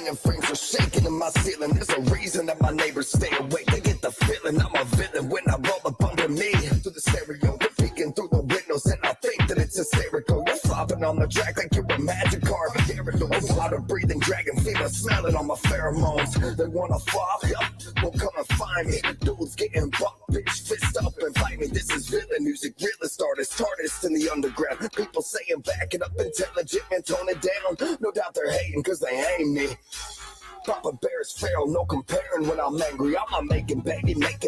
and frames are shaking in my ceiling. There's a reason that my neighbors stay awake. They get the feeling I'm a villain when I roll up under me. Through the stereo, peeking through the windows, and I think that it's hysterical. You're flopping on the track like you're a magic car. A water breathing dragon fever smelling on my pheromones. They wanna flop, yup, well come and find me. Dudes getting bucked, bitch, fist up and fight me. This is villain music, realist artists in the underground. People saying back it up, intelligent and tone it down. No doubt they're hating cause they hate me. Papa Bear's feral, no comparing when I'm angry. I'm not making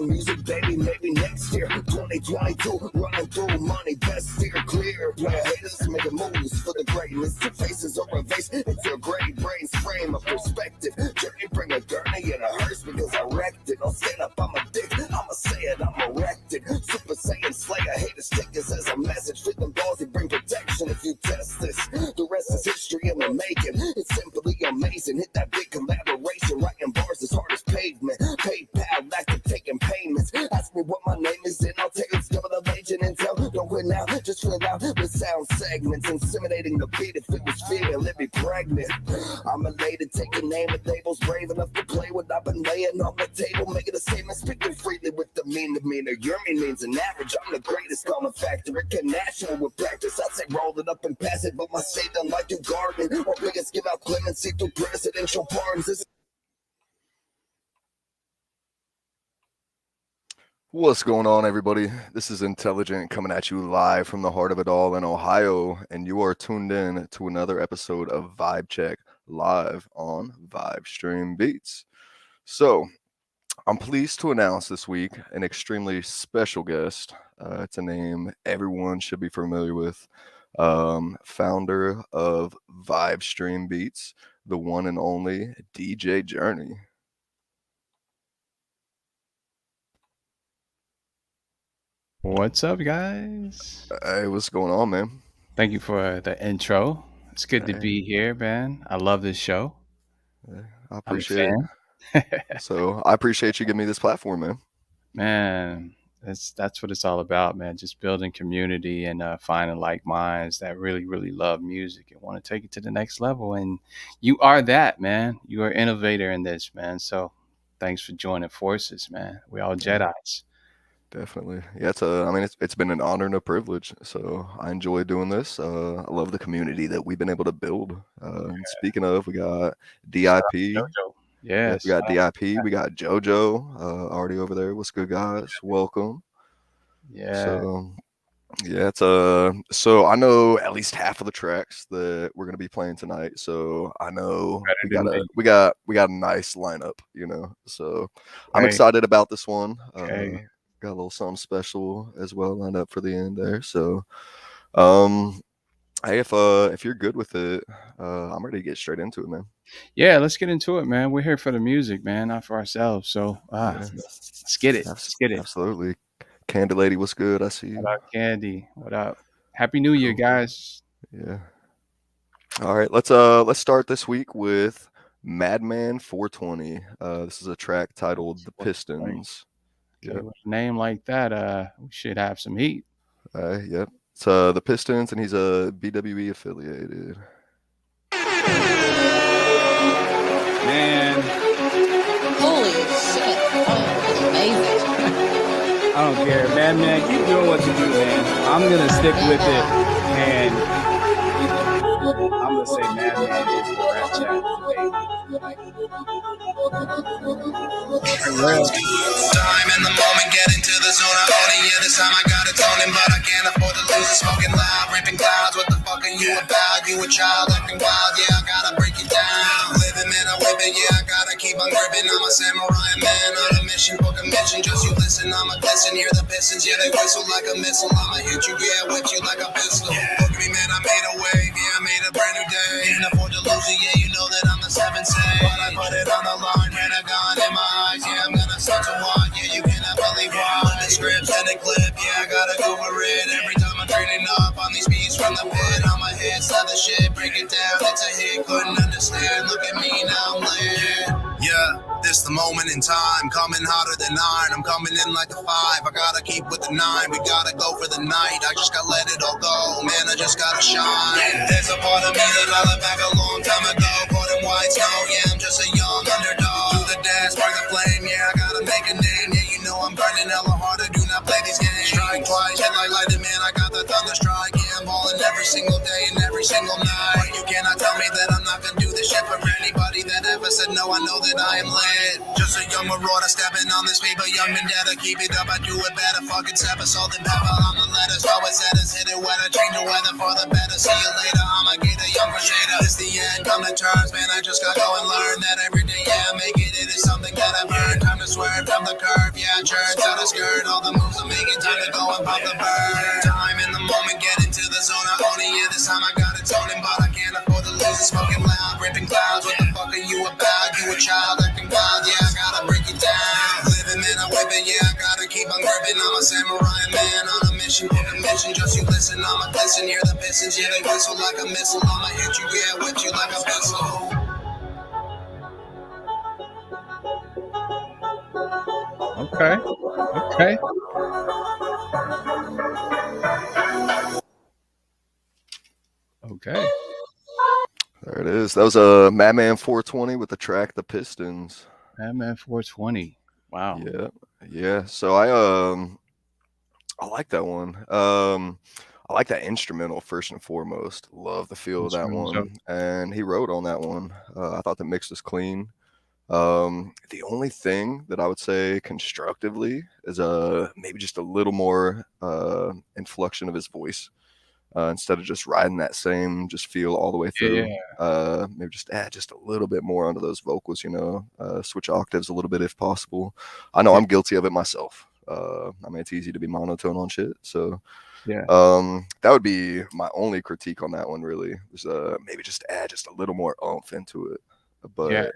music, baby, maybe next year. 2022, running through money, best steer clear. Player haters making moves for the greatness. Two faces or a vase, it's your great brain's frame of perspective. Journey, bring a gurney and a hearse because I wrecked it. I'll stand up, I'm a dick, I'ma say it, I'm erected. Super Saiyan Slayer, haters take this as a message. Fit them balls, they bring protection if you test this. The rest is history in the making. It's simply amazing. Hit that big collaboration, writing bars as hard as pavement. PayPal, active taking payments. Ask me what my name is and I'll take it. Discover the legend and tell. Don't quit now, just fill out with sound segments. Inseminating the beat if it was fear, let me pregnant. I'm elated, taking name and labels. Brave enough to play what I've been laying on the table. Making a statement, speaking freely with the demeanor. Your mean means an average. I'm the greatest, call me factor. It can national with practice. I'd say roll it up and pass it, but my state done like you gardening. Or biggest give out clemency through presidential pardons. What's going on, everybody? This is Intelligent coming at you live from the heart of it all in Ohio, and you are tuned in to another episode of Vibe Check live on Vibe Stream Beats. So, I'm pleased to announce this week an extremely special guest. It's a name everyone should be familiar with. Founder of Vibe Stream Beats, the one and only DJ Journey. What's up, guys? Hey, what's going on, man? Thank you for the intro. It's good to be here, man. I love this show. I appreciate it. So I appreciate you giving me this platform, man. Man, that's what it's all about, man. Just building community and finding like minds that really, really love music and want to take it to the next level. And you are that, man. You are an innovator in this, man. So thanks for joining forces, man. We all Jedis. Definitely. Yeah, it's been an honor and a privilege. So I enjoy doing this. I love the community that we've been able to build. Speaking of, we got DIP. Yes. We got DIP. We got JoJo already over there. What's good, guys? Welcome. Yeah. So I know at least half of the tracks that we're gonna be playing tonight. So I know we got a nice lineup, you know. So I'm excited about this one. Got a little something special as well lined up for the end there. So hey, if you're good with it, I'm ready to get straight into it, man. Yeah, let's get into it, man. We're here for the music, man, not for ourselves. So let's get it. Let's get it. Absolutely. Candy Lady, what's good? I see you. What up, Candy? What up? Happy New Year, guys. Yeah. All right, let's start this week with Madman 420. This is a track titled The Pistons. Okay, with a name like that, we should have some heat. Yep. It's The Pistons, and he's a BWE affiliated. Man. Holy shit. Oh, amazing. I don't care. Man, keep doing what you do, man. I'm going to stick with it, and I'm going to say Madman is the rap chat. Time in the moment, get into the zone. I own it, yeah, this time I got it toning, but I can't afford to lose it. Smoking loud, ripping clouds. What the fuck are you about? You a child acting wild, yeah, I gotta break it down. Living, man, I'm whipping, yeah, I gotta keep on gripping. I'm a samurai man on a mission for commission. Just you listen, I'm a glisten. Hear the pistons, yeah, they whistle like a missile. I'ma hit you, yeah, whip you like a pistol. Look at me, man, I made a wave, yeah, I made a brand new day. Can't afford to lose it, yeah, you know that I'm the 7th say. But I put it on the line, Pentagon in my eyes, yeah, I'm gonna start to want, yeah, you cannot believe why. Put the scripts in the clip, yeah, I gotta go for it. Every time I'm training up on these beats from the pit, on my head, style the shit, break it down, it's a hit, couldn't understand, look at me, now I'm lit. Yeah, this the moment in time, coming hotter than iron, I'm coming in like a 5, I gotta keep with the 9, we gotta go for the night, I just gotta let it all go, man, I just gotta shine. There's a part of me that I left back a long time ago, put in white snow, yeah, I'm just single day and every single night. You cannot tell me that I'm not gonna do this shit for anybody that ever said no. I know that I am lit. Just a young marauder stepping on this paper, young vendetta. Keep it up, I do it better. Fucking separate, salt and pepper on the letters. Always said it's hit it weather, change the weather for the better. See you later, I'm a gator, young crusader. It's the end, come to terms, man. I just gotta go and learn that every day, yeah, make it. It is something that I've earned. Time to swerve from the curve, yeah, church out of skirt. All the moves I'm making, time to go and pop the bird. Time in the moment, get into the zone. I own it, yeah, this time I got it toning, but I can't afford to lose it. Smoking loud, ripping clouds. What the fuck are you about? You a child acting wild, yeah, I gotta break it down. Living, man, I'm whipping, yeah, I gotta keep on gripping. I'm a samurai man on a mission, on a mission. Just you listen, I'ma listen, hear the pistons, yeah, they whistle like a missile. I'ma hit you, yeah, whip you like a pistol. Okay. Okay. Okay. There it is. That was Madman 420 with the track "The Pistons." Madman 420. Wow. Yeah. So I like that one. I like that instrumental first and foremost. Love the feel of that one, and he wrote on that one. I thought the mix was clean. The only thing that I would say constructively is maybe just a little more inflection of his voice. Instead of just riding that same just feel all the way through, maybe just add just a little bit more onto those vocals, switch octaves a little bit if possible. I know I'm guilty of it myself. I mean, it's easy to be monotone on shit. So that would be my only critique on that one, really. Is maybe just add just a little more oomph into it. But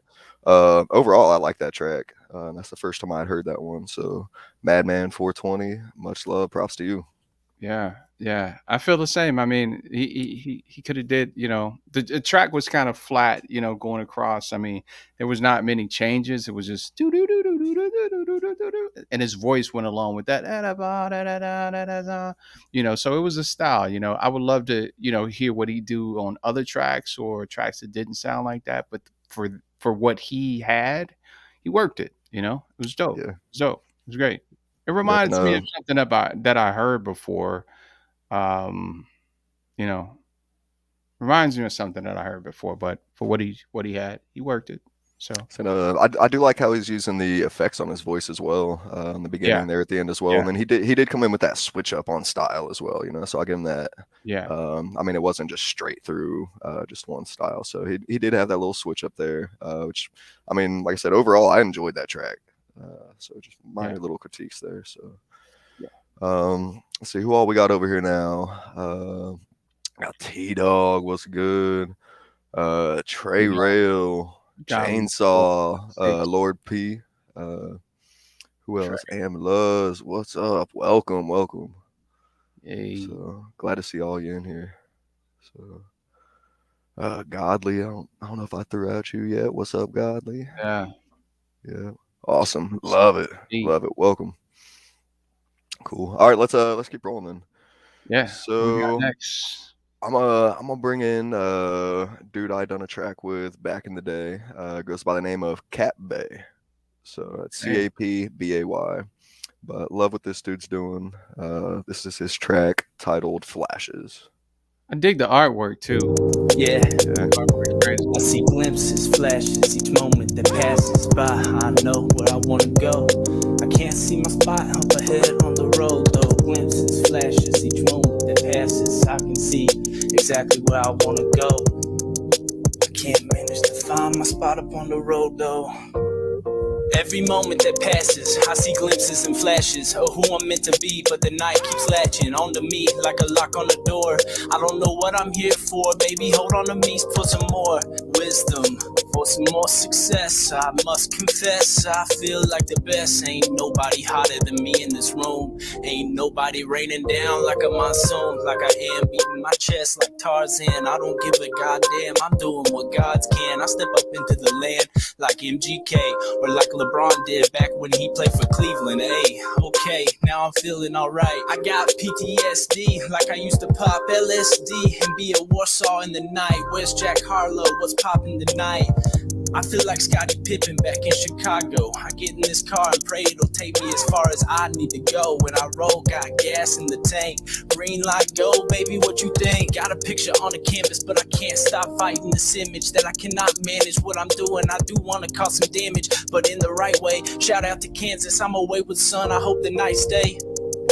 overall, I like that track. That's the first time I had heard that one. So Madman 420, much love, props to you. Yeah. I feel the same. I mean, he could have did, the track was kind of flat, going across. I mean, there was not many changes. It was just do do do do do do do do do do, and his voice went along with that. So it was a style. I would love to, hear what he do on other tracks or tracks that didn't sound like that. But for what he had, he worked it. It was dope. Yeah. It was dope. It was great. It reminds me of something that I heard before. Reminds me of something that I heard before, but for what he had, he worked it. So I do like how he's using the effects on his voice as well, in the beginning there at the end as well. And then he did come in with that switch up on style as well, so I give him that. I mean, it wasn't just straight through just one style. So he did have that little switch up there, which, I mean, like I said, overall I enjoyed that track. So just minor little critiques there. So let's see who all we got over here now. Got T-Dog, what's good? Trey Rail, Chainsaw, Lord P. Who else? Am Luz, what's up? Welcome. Hey. So glad to see all you in here. So Godly, I don't know if I threw out you yet. What's up, Godly? Yeah. Awesome. Love it. Welcome. Cool. All right, let's keep rolling then. Yeah. So we got next. I'm gonna bring in dude I done a track with back in the day. Goes by the name of Cap Bay. So it's CAPBAY. But love what this dude's doing. This is his track titled Flashes. I dig the artwork too. Yeah. Artwork's crazy. I see glimpses, flashes, each moment that passes by. I know where I wanna go. I can't see my spot up ahead on the road though. Glimpses, flashes, each moment that passes. I can see exactly where I wanna go. I can't manage to find my spot up on the road though. Every moment that passes, I see glimpses and flashes of who I'm meant to be, but the night keeps latching onto me like a lock on the door. I don't know what I'm here for, baby, hold on to me for some more wisdom, for some more success. I must confess, I feel like the best. Ain't nobody hotter than me in this room. Ain't nobody raining down like a monsoon, like I am beating my chest like Tarzan. I don't give a goddamn, I'm doing what God's can. I step up into the land like MGK, or like LeBron did back when he played for Cleveland. Hey, okay, now I'm feeling alright. I got PTSD, like I used to pop LSD and be at Warsaw in the night. Where's Jack Harlow? What's poppin' tonight? I feel like Scottie Pippen back in Chicago. I get in this car and pray it'll take me as far as I need to go. When I roll, got gas in the tank. Green light, go, baby, what you think? Got a picture on the canvas, but I can't stop fighting this image that I cannot manage what I'm doing. I do want to cause some damage, but in the right way. Shout out to Kansas, I'm away with sun. I hope the nights stay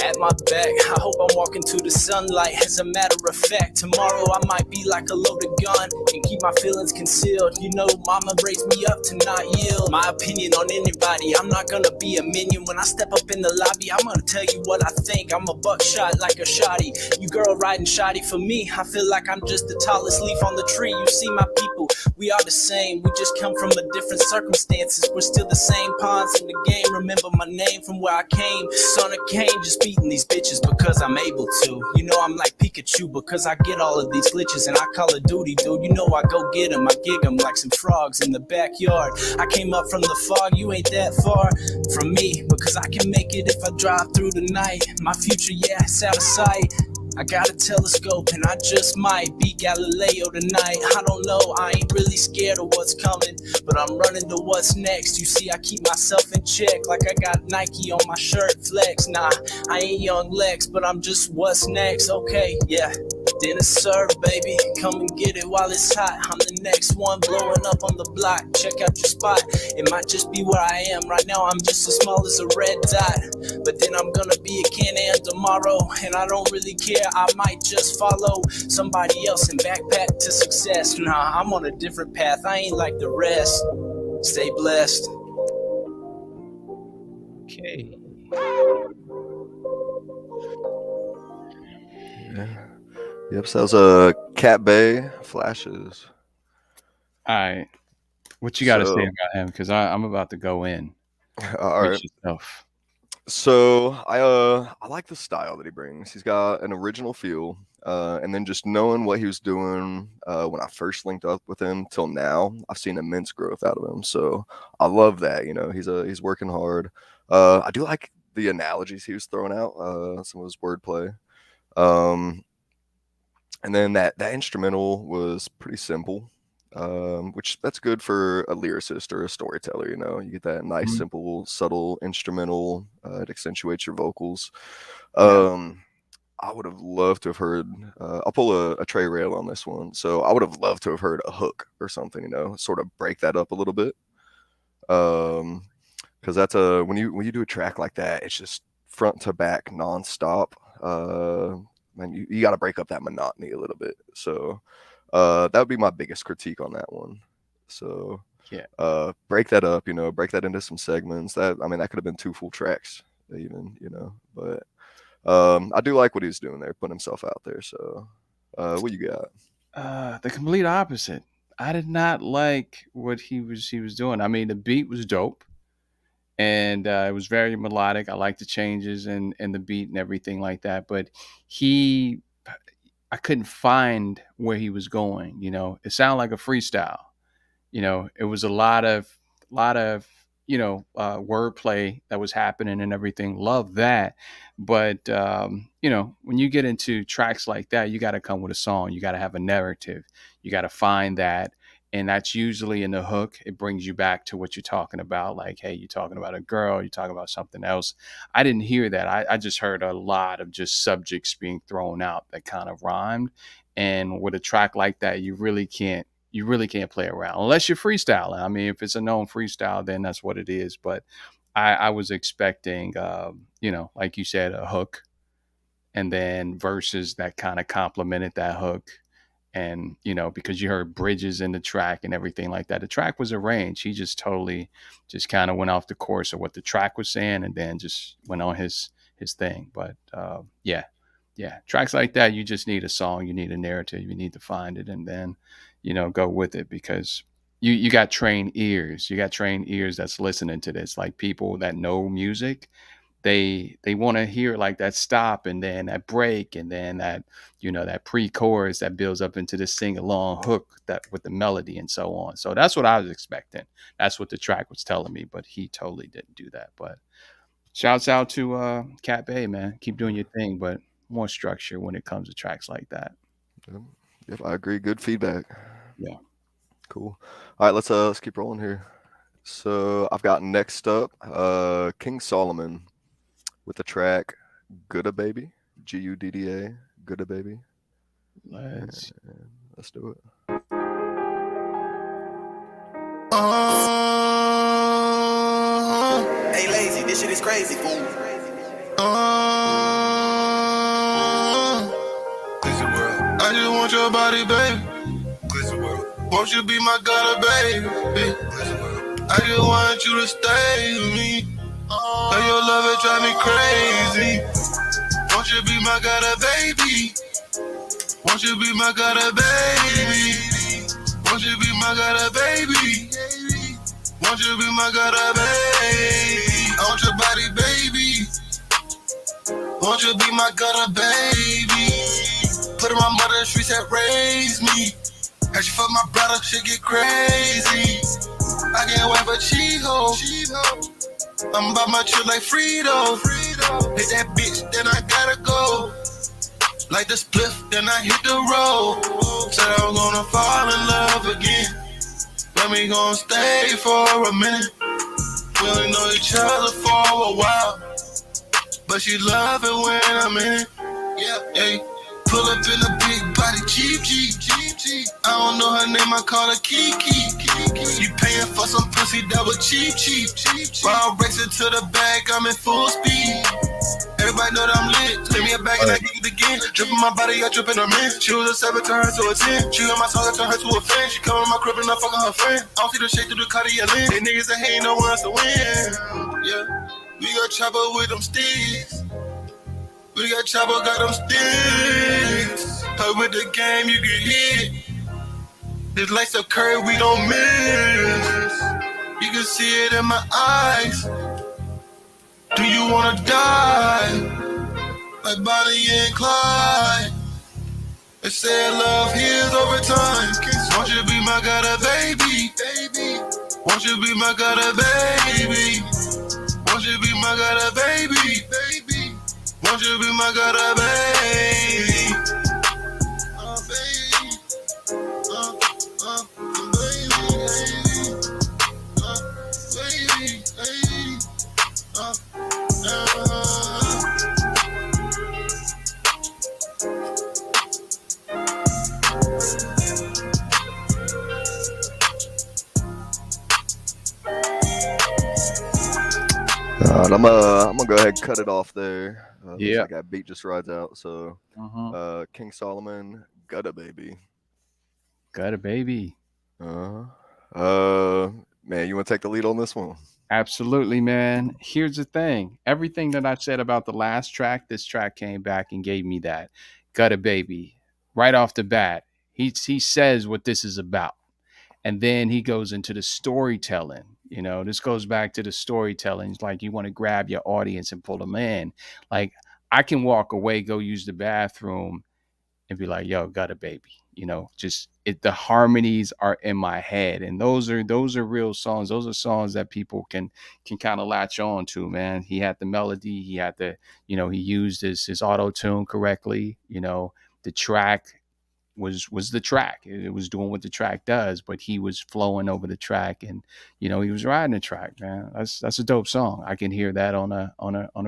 at my back. I hope I'm walking to the sunlight. As a matter of fact, tomorrow I might be like a loaded gun and keep my feelings concealed. You know, mama raised me up to not yield my opinion on anybody. I'm not gonna be a minion. When I step up in the lobby, I'm gonna tell you what I think. I'm a buckshot like a shotty. You girl riding shoddy for me. I feel like I'm just the tallest leaf on the tree. You see my people, we are the same. We just come from a different circumstances. We're still the same pawns in the game. Remember my name from where I came. Son of Cain, just beating these bitches because I'm able to. You know I'm like Pikachu because I get all of these glitches and I call it duty, dude. You know I go get them, I gig them like some frogs in the backyard. I came up from the fog, you ain't that far from me, because I can make it if I drive through the night. My future, yeah, it's out of sight. I got a telescope and I just might be Galileo tonight. I don't know, I ain't really scared of what's coming, but I'm running to what's next. You see, I keep myself in check like I got Nike on my shirt flex. Nah, I ain't Young Lex, but I'm just what's next. Okay, yeah. Dinner served, baby. Come and get it while it's hot. I'm the next one blowing up on the block. Check out your spot. It might just be where I am. Right now I'm just as small as a red dot, but then I'm gonna be a Can-Am tomorrow, and I don't really care. I might just follow somebody else and backpack to success. Nah, I'm on a different path. I ain't like the rest. Stay blessed. Okay. Yeah. Yep, so that was Cat Bay Flashes. All right. What you got to So- say about him? Because I'm about to go in. All With right. yourself. So I like the style that he brings. He's got an original feel, and then just knowing what he was doing when I first linked up with him till now, I've seen immense growth out of him. So I love that. You know, he's working hard. I do like the analogies he was throwing out, some of his wordplay. And then that instrumental was pretty simple, which that's good for a lyricist or a storyteller. You know, you get that nice, Mhm. simple, subtle instrumental. It accentuates your vocals. Yeah. I would have loved to have heard. I'll pull a Trey Rail on this one. So I would have loved to have heard a hook or something. You know, sort of break that up a little bit. Because that's when you do a track like that, it's just front to back nonstop. Man, you got to break up that monotony a little bit. So that would be my biggest critique on that one. So Yeah. break that up, you know, break that into some segments. That could have been 2 full tracks even, you know. But I do like what he's doing there, putting himself out there. So what you got? The complete opposite. I did not like what he was doing. I mean, the beat was dope, and it was very melodic. I like the changes and the beat and everything like that. But I couldn't find where he was going. You know, it sounded like a freestyle. You know, it was a lot of wordplay that was happening and everything. Love that, but when you get into tracks like that, you got to come with a song. You got to have a narrative. You got to find that, and that's usually in the hook. It brings you back to what you're talking about. Like, hey, you're talking about a girl. You're talking about something else. I didn't hear that. I just heard a lot of just subjects being thrown out that kind of rhymed. And with a track like that, you really can't play around unless you're freestyling. I mean, if it's a known freestyle, then that's what it is. But I was expecting, like you said, a hook, and then verses that kind of complemented that hook. And, because you heard bridges in the track and everything like that. The track was arranged. He just totally just kind of went off the course of what the track was saying and then just went on his thing. But yeah. Tracks like that, you just need a song, you need a narrative, you need to find it and then, go with it, because you got trained ears. You got trained ears that's listening to this, like people that know music. They want to hear like that stop and then that break and then that, that pre-chorus that builds up into the sing-along hook that with the melody and so on. So that's what I was expecting. That's what the track was telling me, but he totally didn't do that. But shouts out to Cat Bay, man. Keep doing your thing, but more structure when it comes to tracks like that. Yep, I agree. Good feedback. Yeah. Cool. All right, let's keep rolling here. So I've got next up King Solomon with the track Gooda Baby. Gudda. Gooda Baby. Let's Let's do it. Hey, lazy, this shit is crazy, fool. Glizzy world. I just want your body, baby. Glizzy world. Won't you be my gutter, baby? Glizzy world. I just want you to stay with me. But your love it drive me crazy. Won't you be my gutter, baby? Won't you be my gutter, baby? Won't you be my gutter, baby? Won't you be my gutter, baby? I want your body, baby. Won't you be my gutter, baby? Put in my mother, the streets that raised me. As you fuck my brother, shit get crazy. I can't wait for Chico. I'm about my chill like Frito. Hit that bitch, then I gotta go. Like the spliff, then I hit the road. Said I was gonna fall in love again. But we gon' stay for a minute. We only know each other for a while. But she love it when I'm in it. Yeah, hey. Pull up in a big body Jeep. I don't know her name, I call her Kiki. You paying for some pussy that was cheap. While I'm racing to the bag, I'm in full speed. Everybody know that I'm lit. Give me a bag and I get it again. Dripping my body, I drip in her man. She was a 7, turn her to a 10. She on my song, I turn her to a fan. She come in my crib and I fucking her friend. I don't see the shade through the Cartier lens. They niggas that hate no one else to win. Yeah, we got chopper with them sticks. We got chopper, got them sticks. But with the game, you get hit. This lights up curve, we don't miss. You can see it in my eyes. Do you wanna die? Like Bonnie and Clyde. They say love heals over time. Won't you be my gutter, baby? Won't you be my gutter, baby? Won't you be my gutter, baby? Won't you be my gutter, baby? Oh, baby. All right, I'm gonna go ahead and cut it off there. Looks Yeah. like that beat just rides out. So uh-huh. King Solomon, Gooda Baby. Got a baby. Man, you want to take the lead on this one? Absolutely, man. Here's the thing. Everything that I said about the last track, this track came back and gave me that. Got a baby. Right off the bat. He says what this is about. And then he goes into the storytelling. You know, this goes back to the storytelling. It's like you want to grab your audience and pull them in. Like I can walk away, go use the bathroom, and be like, yo, got a baby. You know, just the harmonies are in my head. And those are real songs. Those are songs that people can kind of latch on to, man. He had the melody, he had the, you know, he used his auto tune correctly. You know, the track was the track. It was doing what the track does, but he was flowing over the track, and you know he was riding the track, man. That's a dope song. I can hear that on a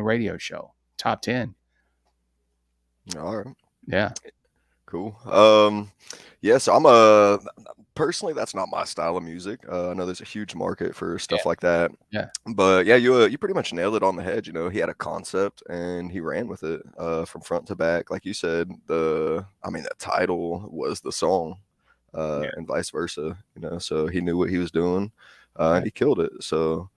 radio show. Top 10. All right. Yeah. Cool. Yeah, so personally, that's not my style of music. I know there's a huge market for stuff like that. Yeah. But yeah, you pretty much nailed it on the head. You know, he had a concept and he ran with it from front to back. Like you said, the title was the song, and vice versa. You know, so he knew what he was doing, and he killed it. So,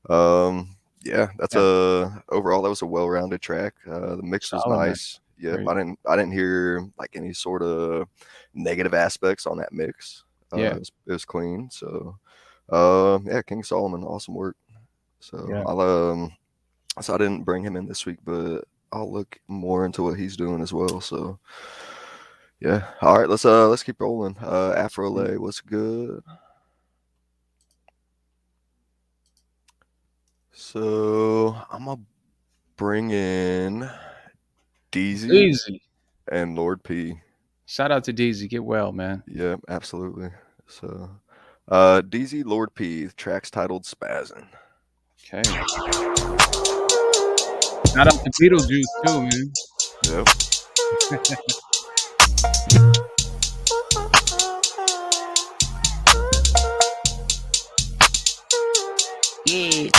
yeah, that's overall that was a well-rounded track. The mix was Solid, man. nice. Yeah, Great. I didn't hear like any sort of negative aspects on that mix. Yeah. It was clean. So, yeah, King Solomon, awesome work. So Yeah. so I didn't bring him in this week, but I'll look more into what he's doing as well. So, yeah. All right, let's keep rolling. Afro Lay, what's good? So I'm gonna bring in DZ Easy. and Lord P. Shout out to DZ. Get well, man. Yeah, absolutely. So DZ Lord P, track's titled Spazzin'. Okay. Shout out to Beetlejuice too, man. Yep. Yeah.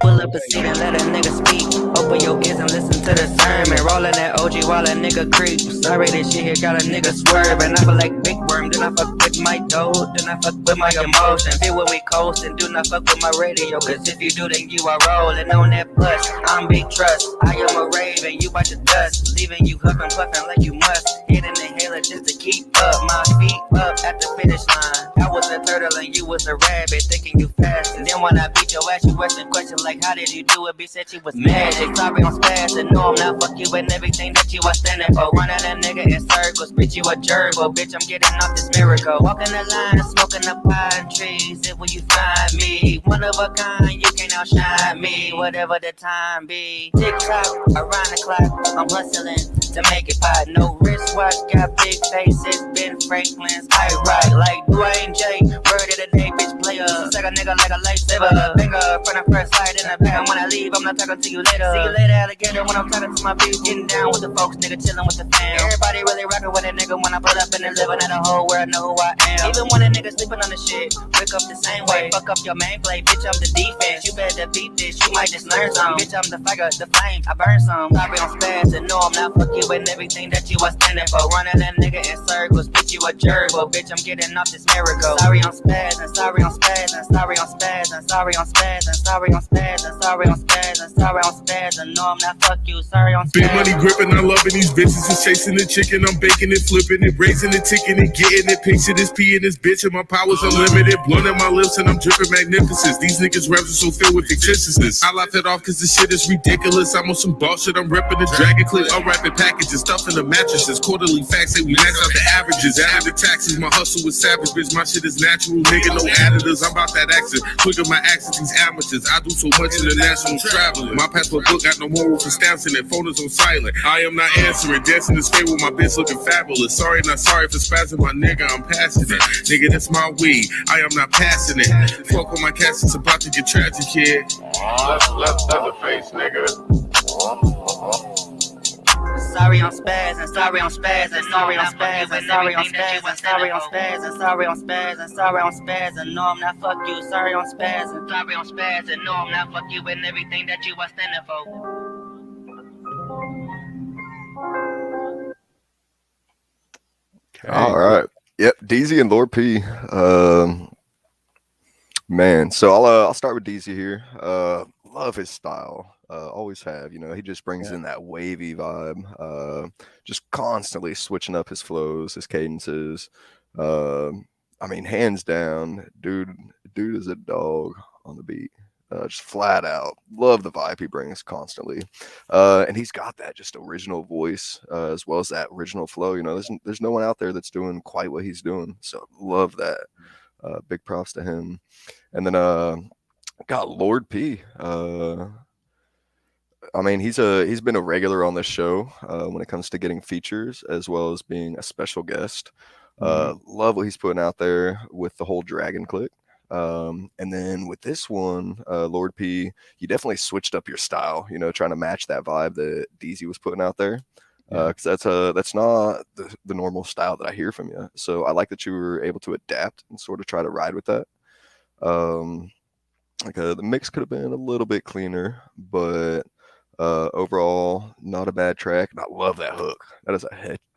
Pull up a seat and let a nigga speak. Open your ears and listen to the sermon. Rollin' that OG while a nigga creep. Sorry, this shit here got a nigga swerving. I feel like Big Worm, then I fuck with my dough, then I fuck with my emotions. Feel when we coastin', do not fuck with my radio. Cause if you do, then you are rollin' on that bus. I'm Big Trust, I am a raven, you watch the dust. Leaving you huffin' puffin' like you must. Hit an inhaler just to keep up. My feet up at the finish line. I was a turtle and you was a rabbit, thinking you fast. And then when I beat your ass, you question like, how did you do it? Bitch said she was magic. Sorry, I'm spaz and no, I'm not fuck you and everything that you are standing for. Running a nigga in circles, bitch, you a jerk. Well, bitch, I'm getting off this miracle. Walking the line and smoking the pine trees. If when you find me, one of a kind, you can't outshine me. Whatever the time be. Tick tock, around the clock, I'm hustling to make it pop. No wristwatch, got big faces, Ben Franklin's. I ride like Dwayne J. Word of the day, bitch, player. Suck a nigga like a lifesaver. Finger from the first sight in the back. And when I leave, I'm not talking to you later. See you later, alligator. When I'm talking to my bitch, getting down with the folks, nigga, chilling with the fam. Everybody really rocking with a nigga when I pull up and they living in a whole world, know who I am. Even when a nigga sleeping on the shit, wake up the same way. Fuck up your main play, bitch, I'm the defense. You better beat this, you might just learn some. Bitch, I'm the fire, the flame, I burn some. Sorry, I'm spaz and no, I'm not fuck you and everything that you are standing for. Running that nigga in circles, bitch, you a jerk. Well, bitch, I'm getting off this miracle. Sorry, I'm spaz and sorry, I'm spaz and sorry, I'm spaz and sorry, I'm spaz and sorry, I'm spaz and sorry, I'm spaz and sorry, I'm spaz and no, I'm not fuck you. Sorry, I'm spaz. Big money gripping, I'm loving these bitches. Is chasing the chicken, I'm baking it, flipping it, raising it, ticking it, getting it, picture this P in this bitch, and my powers unlimited. Blowing my lips and I'm dripping magnificence. These niggas raps are so filled with fictitiousness. I laugh it off cause this shit is ridiculous. I'm on some bullshit, I'm repping the dragon clip, unwrapping packages, stuffing the mattresses. Quarterly facts say we max out the averages. Add the taxes, my hustle is savage, bitch. My shit is natural, nigga, no additives. I'm about that accent. Quick of my accents, these amateurs. I do so much international traveling. My passport book got no more for stamps in it. Phone is on silent. I am not answering. Dancing this way with my bitch looking fabulous. Sorry, not sorry for spazzing my nigga. I'm passing it. Nigga, that's my weed. I am not passing it. Fuck with my cats, it's about to get tragic here. Left face, nigga. Sorry, I'm spaz and sorry, I'm spaz and sorry, I'm spaz and sorry, I'm spaz and sorry, I'm spaz and sorry, I'm spaz and sorry, I'm spaz and no, I'm not fuck you. Sorry, I'm spaz and sorry, I'm spaz and no, I'm not fuck you and everything that you are standing for. Okay. All right. Yep. DZ and Lord P. Man. So I'll start with DZ here. Love his style. Always have. You know, he just brings in that wavy vibe. Just constantly switching up his flows, his cadences. I mean, hands down, dude is a dog on the beat. Just flat out love the vibe he brings constantly, and he's got that just original voice as well as that original flow. You know, there's no one out there that's doing quite what he's doing, so love that. Big props to him. And then got Lord P. I mean, he's been a regular on this show when it comes to getting features as well as being a special guest. Love what he's putting out there with the whole Dragon Click. And then with this one, Lord P, you definitely switched up your style, you know, trying to match that vibe that DZ was putting out there. Because that's not the normal style that I hear from you. So I like that you were able to adapt and sort of try to ride with that. The mix could have been a little bit cleaner, but overall, not a bad track. And I love that hook. That is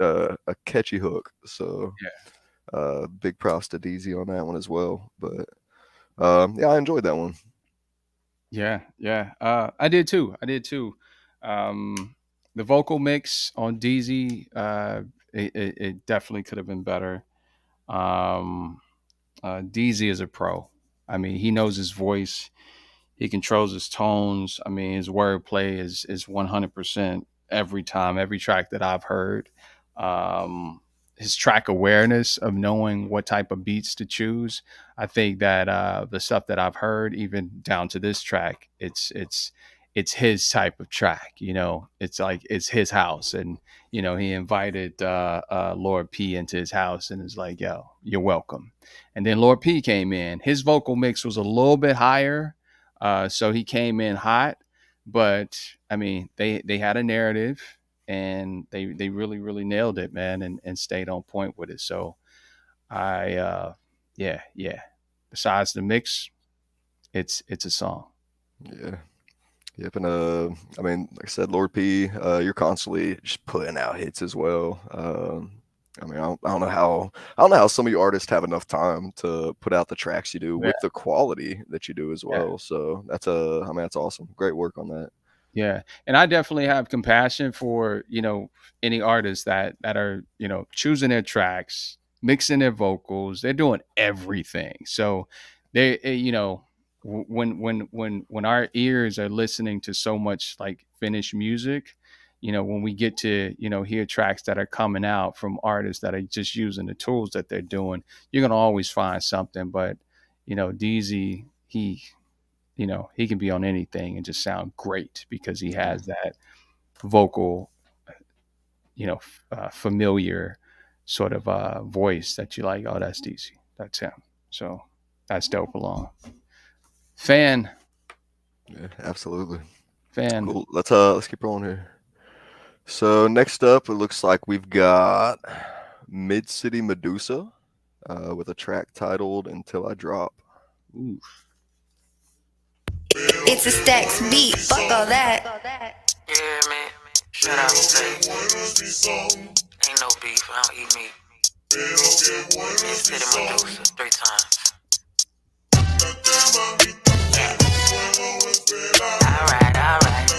a catchy hook. So big props to DZ on that one as well. But I enjoyed that one. Yeah. I did too. The vocal mix on DZ, it definitely could have been better. DZ is a pro. I mean, he knows his voice. He controls his tones. I mean, his wordplay is 100% every time, every track that I've heard. His track awareness of knowing what type of beats to choose. I think that the stuff that I've heard, even down to this track, it's it's his type of track. It's like it's his house, and he invited Lord P into his house, and it's like, yo, you're welcome. And then Lord P came in. His vocal mix was a little bit higher, so he came in hot. But I mean, they had a narrative, and they really really nailed it, man, and stayed on point with it. So yeah. Besides the mix, it's a song. Yeah. Yep, and I mean, like I said, Lord P, you're constantly just putting out hits as well. I mean, I don't know how some of you artists have enough time to put out the tracks you do with the quality that you do as well. So that's awesome. Great work on that. Yeah, and I definitely have compassion for any artists that are choosing their tracks, mixing their vocals. They're doing everything. So they when our ears are listening to so much like finished music, when we get to hear tracks that are coming out from artists that are just using the tools that they're doing, you're gonna always find something. But DZ, he can be on anything and just sound great because he has that vocal, familiar sort of voice that you like. Oh, that's DZ. That's him. So that's dope along. Fan. Yeah, absolutely. Fan. Cool. Let's keep rolling here. So next up, it looks like we've got Mid City Medusa with a track titled "Until I Drop." Ooh. It's a Stacks beat. Fuck all that. Yeah, man. Shut up, say. Ain't no beef. I don't eat meat. Mid-City Medusa 3 times. Alright. Alright.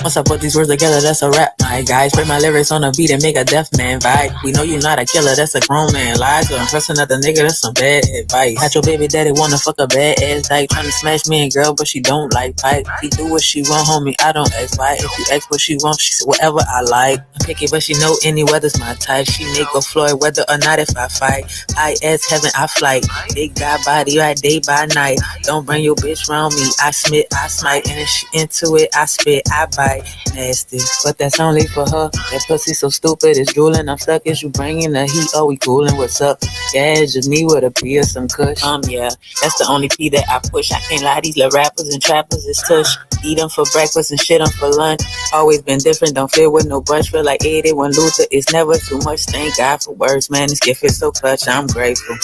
Once I put these words together, that's a rap, my guys. Spread my lyrics on a beat and make a deaf man vibe. We know you're not a killer, that's a grown man lie. So impressing another nigga, that's some bad advice. Had your baby daddy wanna fuck a bad ass dyke. Tryna smash me and girl, but she don't like pipe. He do what she want, homie, I don't ask why. If you ask what she want, she said whatever I like. I'm picky, but she know any weather's my type. She make a Floyd, whether or not if I fight. I ass heaven, I flight. Big guy body, right day by night. Don't bring your bitch round me, I smite. And if she into it, I spit, I bite. Nasty, but that's only for her. That pussy so stupid, it's drooling. I'm stuck, is you bringing the heat? Oh, we coolin', what's up? Yeah, it's just me with a P or some kush. Yeah, that's the only P that I push. I can't lie, these little rappers and trappers is tush. Eat them for breakfast and shit them for lunch. Always been different, don't feel with no brush. Feel like 81 Luther, it's never too much. Thank God for words, man, this gift is so clutch, I'm grateful.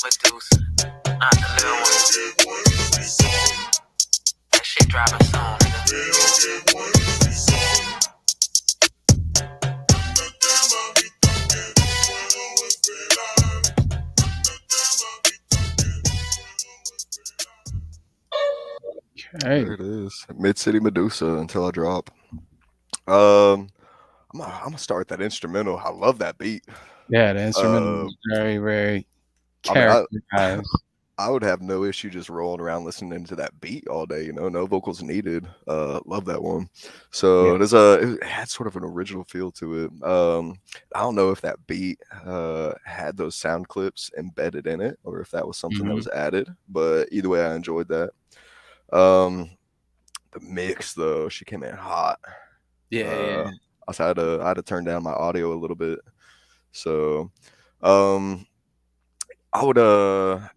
Medusa, not the little one. That shit driving song, Okay. There it is. Mid City Medusa, Until I Drop. I'm gonna start that instrumental. I love that beat. Yeah, the instrumental is very, very characterized. I would have no issue just rolling around listening to that beat all day, no vocals needed. Love that one. So it had sort of an original feel to it. I don't know if that beat had those sound clips embedded in it or if that was something that was added, but either way, I enjoyed that. The mix though, she came in hot. Yeah. I had to turn down my audio a little bit. So I would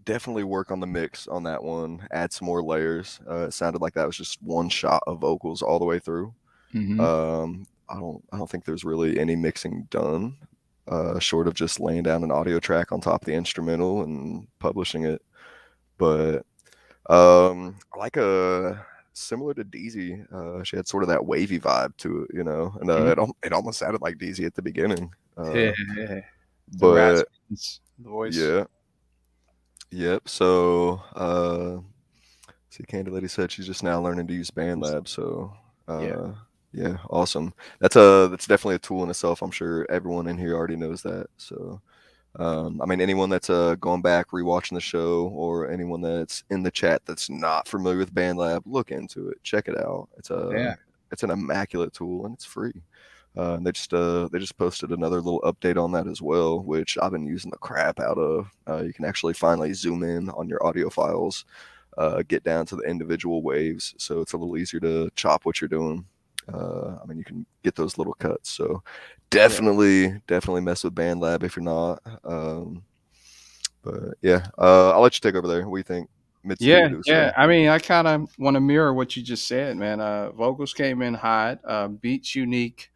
definitely work on the mix on that one, add some more layers. It sounded like that was just one shot of vocals all the way through. I don't think there's really any mixing done, short of just laying down an audio track on top of the instrumental and publishing it. But like similar to DZ, she had sort of that wavy vibe to it, and it almost sounded like DZ at the beginning. Yeah. But the voice. Yeah. Yep. So see, Candy Lady said she's just now learning to use BandLab. So yeah, awesome. That's definitely a tool in itself. I'm sure everyone in here already knows that. So I mean, anyone that's going back, rewatching the show, or anyone that's in the chat that's not familiar with BandLab, look into it, check it out. It's an immaculate tool and it's free. And they just posted another little update on that as well, which I've been using the crap out of. You can actually finally zoom in on your audio files, get down to the individual waves, so it's a little easier to chop what you're doing. I mean, you can get those little cuts. So definitely mess with BandLab if you're not. But yeah, I'll let you take over there. What do you think? Yeah. I mean, I kind of want to mirror what you just said, man. Vocals came in hot, beats unique.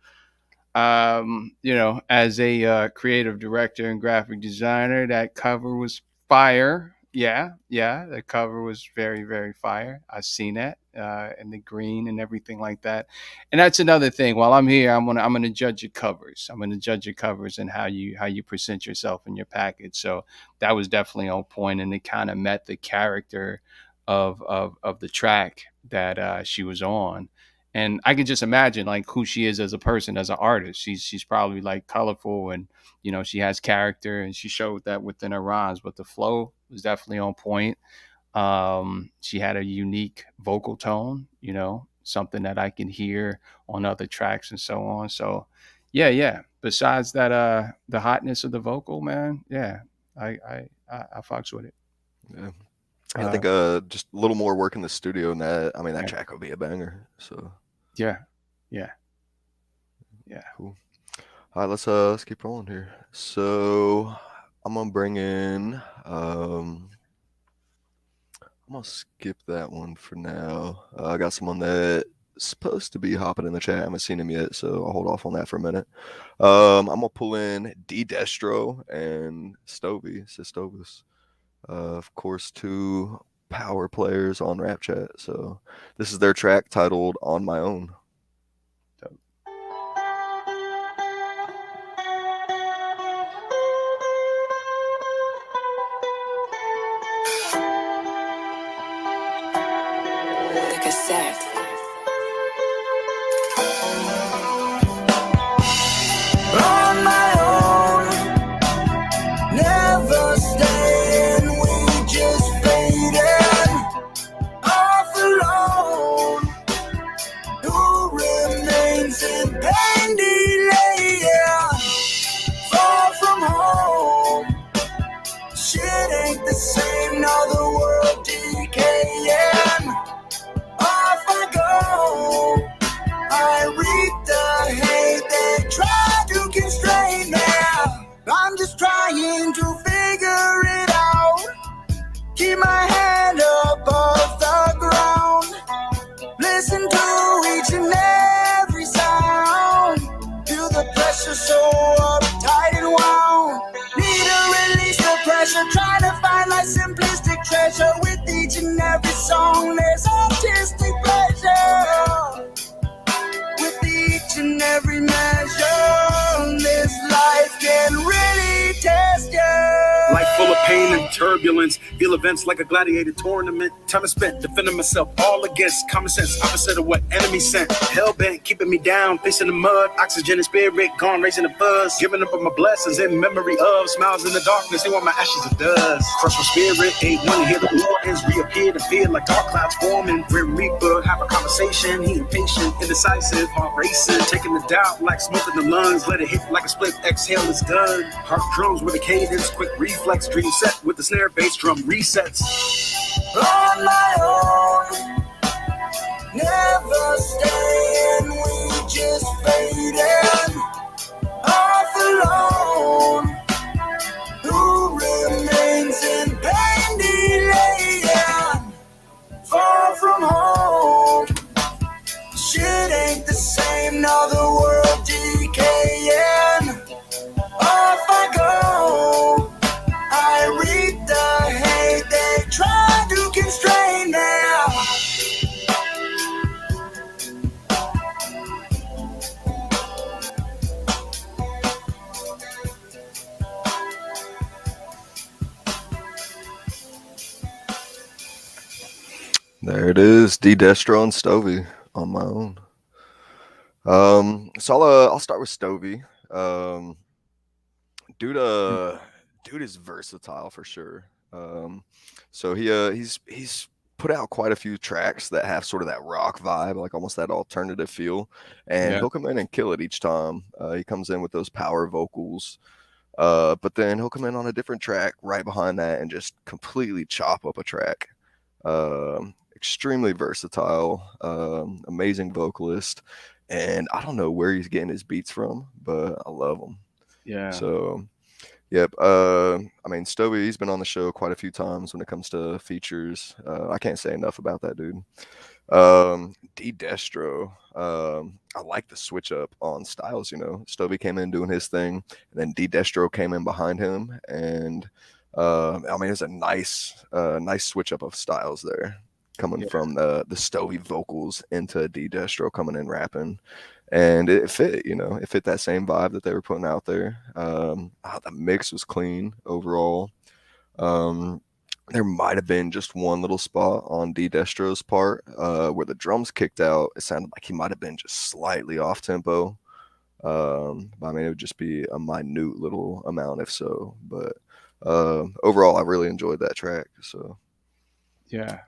As a creative director and graphic designer, that cover was fire. Yeah, the cover was very, very fire. I've seen that, and the green and everything like that. And that's another thing. While I'm here, I'm gonna judge your covers. I'm gonna judge your covers and how you present yourself in your package. So that was definitely on point, and it kind of met the character of the track that she was on. And I can just imagine like who she is as a person, as an artist. She's probably like colorful, and she has character, and she showed that within her rhymes. But the flow was definitely on point. She had a unique vocal tone, something that I can hear on other tracks and so on. So yeah. Besides that, the hotness of the vocal, man, yeah, I fucks with it. Yeah. I think just a little more work in the studio, and that track will be a banger. So yeah. Cool. All right, let's keep rolling here. So I'm gonna bring in I'm gonna skip that one for now. I got someone that's supposed to be hopping in the chat. I haven't seen him yet, so I'll hold off on that for a minute. I'm gonna pull in D Destro and Stovey, Sistovus. Of course, 2 power players on Rap Chat. So this is their track titled On My Own. On my own, never staying, we just fading off alone. Who remains in pain delaying, far from home. Shit ain't the same, now the world decaying. Off I go, I reap the hate they try to constrain me. I'm just trying to figure it out. Keep my head above the ground. Listen to each and every sound. Feel the pressure so uptight and wound. Need to release the pressure. Trying to find my simplistic treasure. With each and every song there's artistic pleasure. With each and every measure, this life can really test you. Life full of pain and turbulence. Feel events like a gladiator tournament. Time I spent defending myself all against common sense, opposite of what enemies sent. Hellbent, keeping me down, facing the mud. Oxygen and spirit gone, raising the buzz. Giving up on my blessings in memory of smiles in the darkness. They want my ashes of dust. Crush my spirit, ain't one to hear the war ends. Reappear to feel like dark clouds forming. Grim Reaper, have a conversation. He impatient, indecisive, heart racing. Taking the doubt like smoke in the lungs. Let it hit like a split, exhale is done. Heart drums with a cadence, quick reflex. Dream set with the snare bass drum resets. On my own, never staying, we just fading off alone. Who remains in pain delaying, far from home. Shit ain't the same, now the world decaying. Off I go, I read the hate they try to constrain now. There it is, D Destro and Stovey, On My Own. So I'll start with Stovey. Due to dude is versatile for sure. So he's put out quite a few tracks that have sort of that rock vibe, like almost that alternative feel, and Yeah. he'll come in and kill it each time. He comes in with those power vocals, but then he'll come in on a different track right behind that and just completely chop up a track. Extremely versatile, amazing vocalist, and I don't know where he's getting his beats from, but I love him. Yeah. So, yep. I mean, Stovey, he's been on the show quite a few times when it comes to features. I can't say enough about that dude. D Destro. I like the switch up on styles. You know, Stovey came in doing his thing, and then D Destro came in behind him, and I mean, it was a nice switch up of styles there, coming from the Stovey vocals into D Destro coming in rapping. And it fit, you know, it fit that same vibe that they were putting out there. The mix was clean overall. There might have been just one little spot on D Destro's part where the drums kicked out. It sounded like he might have been just slightly off tempo. But I mean, it would just be a minute little amount if so. But overall, I really enjoyed that track. So Yeah.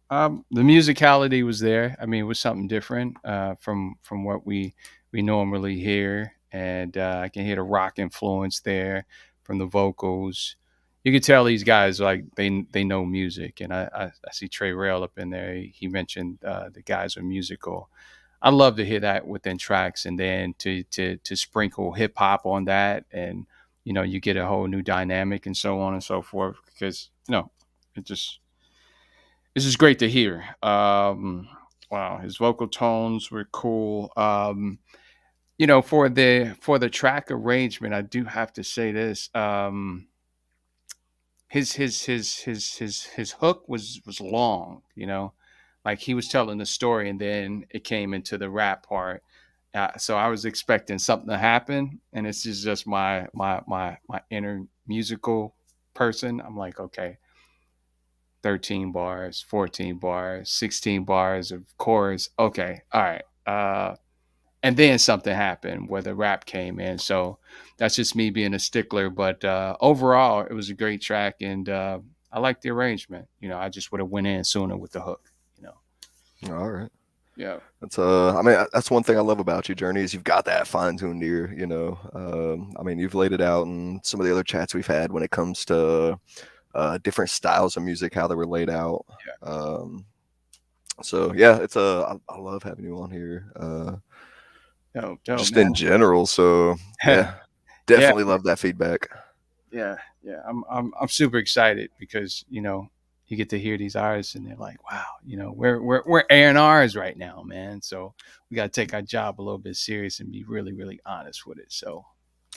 The musicality was there. I mean, it was something different from what we normally hear, and I can hear the rock influence there from the vocals. You could tell these guys like they know music, and I see Trey Rail up in there. He mentioned the guys are musical. I love to hear that within tracks, and then to sprinkle hip hop on that, and you know, you get a whole new dynamic and so on and so forth. Because this is great to hear. Wow, his vocal tones were cool. You know, for the track arrangement, I do have to say this. His hook was long. You know, like he was telling the story, and then it came into the rap part. So I was expecting something to happen, and it's just my inner musical person. I'm like, okay, 13 bars, 14 bars, 16 bars of chorus. Okay, all right. And then something happened where the rap came in. So that's just me being a stickler. But overall, it was a great track, and I like the arrangement. You know, I just would have went in sooner with the hook. You know. all right. Yeah. That's I mean, that's one thing I love about you, Journey, is you've got that fine-tuned ear, you know. I mean, you've laid it out in some of the other chats we've had when it comes to different styles of music, how they were laid out. Yeah. So yeah, it's I love having you on here. Just man. in general. So yeah, definitely love that feedback. Yeah. I'm super excited because, you know, you get to hear these artists and they're like, wow, you know, we're A&Rs right now, man. So we got to take our job a little bit serious and be really, really honest with it. So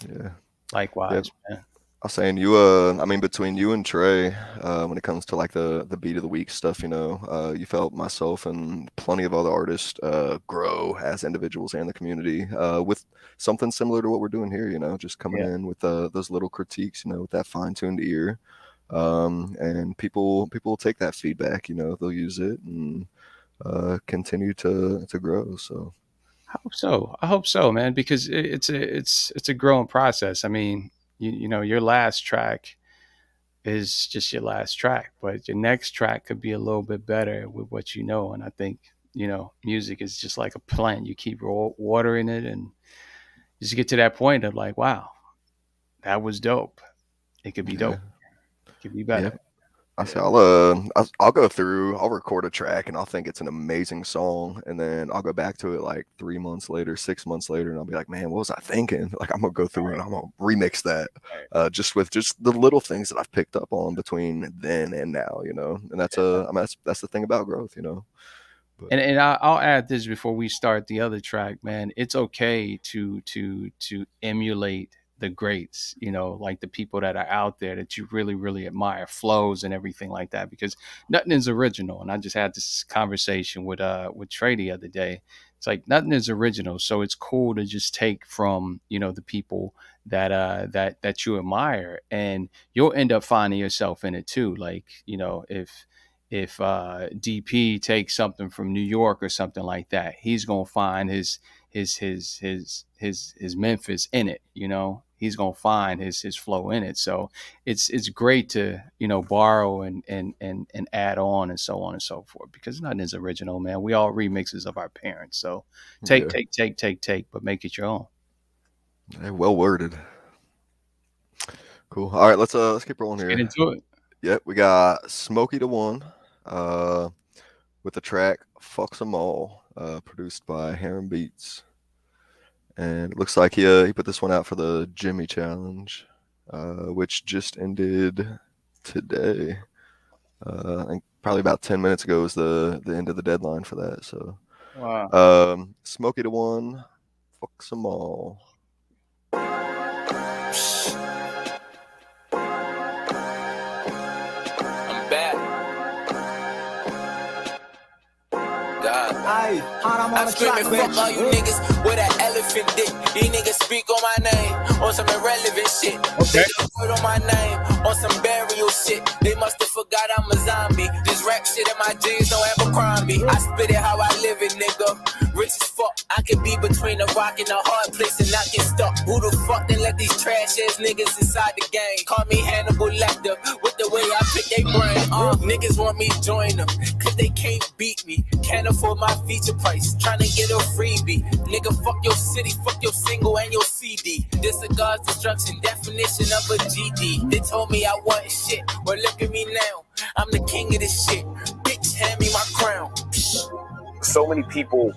yeah, likewise, man. I was saying you, I mean, between you and Trey, when it comes to like the beat of the week stuff, you know, you felt myself and plenty of other artists grow as individuals and the community with something similar to what we're doing here, you know, just coming in with those little critiques, you know, with that fine-tuned ear. And people will take that feedback, you know, they'll use it and continue to grow. So I hope so, man, because it's a growing process. I mean, you know, your last track is just your last track, but your next track could be a little bit better with what you know. And I think, you know, music is just like a plant. You keep watering it and just get to that point of like, wow, that was dope. It could be dope. It could be better. Yeah. I say I'll go through, I'll record a track and I'll think it's an amazing song, and then I'll go back to it like 3 months later, 6 months later, and I'll be like, man, what was I thinking? Like I'm gonna go through and I'm gonna remix that just with just the little things that I've picked up on between then and now, you know. And that's I mean, that's the thing about growth, you know. But, and I'll add this before we start the other track, man. It's okay to emulate the greats, you know, like the people that are out there that you really, really admire, flows and everything like that, because nothing is original. And I just had this conversation with Trey the other day. It's like nothing is original. So it's cool to just take from, you know, the people that you admire, and you'll end up finding yourself in it too. Like, you know, if DP takes something from New York or something like that, he's gonna find his Memphis in it. You know, he's gonna find his flow in it. So it's great to, you know, borrow and add on and so on and so forth, because nothing is original, man. We all remixes of our parents. So take, but make it your own. Hey, well worded. Cool. All right, let's keep rolling here. Get into it. Yep, we got Smokey the One with the track Fucks 'Em All, produced by Heron Beats. And it looks like he put this one out for the Jimmy Challenge, which just ended today. I think probably about 10 minutes ago was the end of the deadline for that. So, wow. Smokey the One, Fucks 'Em All. I'm screaming, fuck all you niggas with that elephant dick. These niggas speak on my name on some irrelevant shit. They don't word on my name on some burial shit. They must have forgot I'm a zombie. This rap shit in my jeans don't Abercrombie. I spit it how I live it, nigga. Rich as fuck. I could be between a rock and a hard place and not get stuck. Who the fuck then let these trash ass niggas inside the game? Call me Hannibal Lecter with the way I pick they brain. Niggas want me join them, cause they can't beat me. Can't afford my feature price, tryna get a freebie. Nigga, fuck your city, fuck your single and your CD. Disregards destruction, definition of a GD. They told me I wasn't shit, well look at me now. I'm the king of this shit. Bitch, hand me my crown. So many people,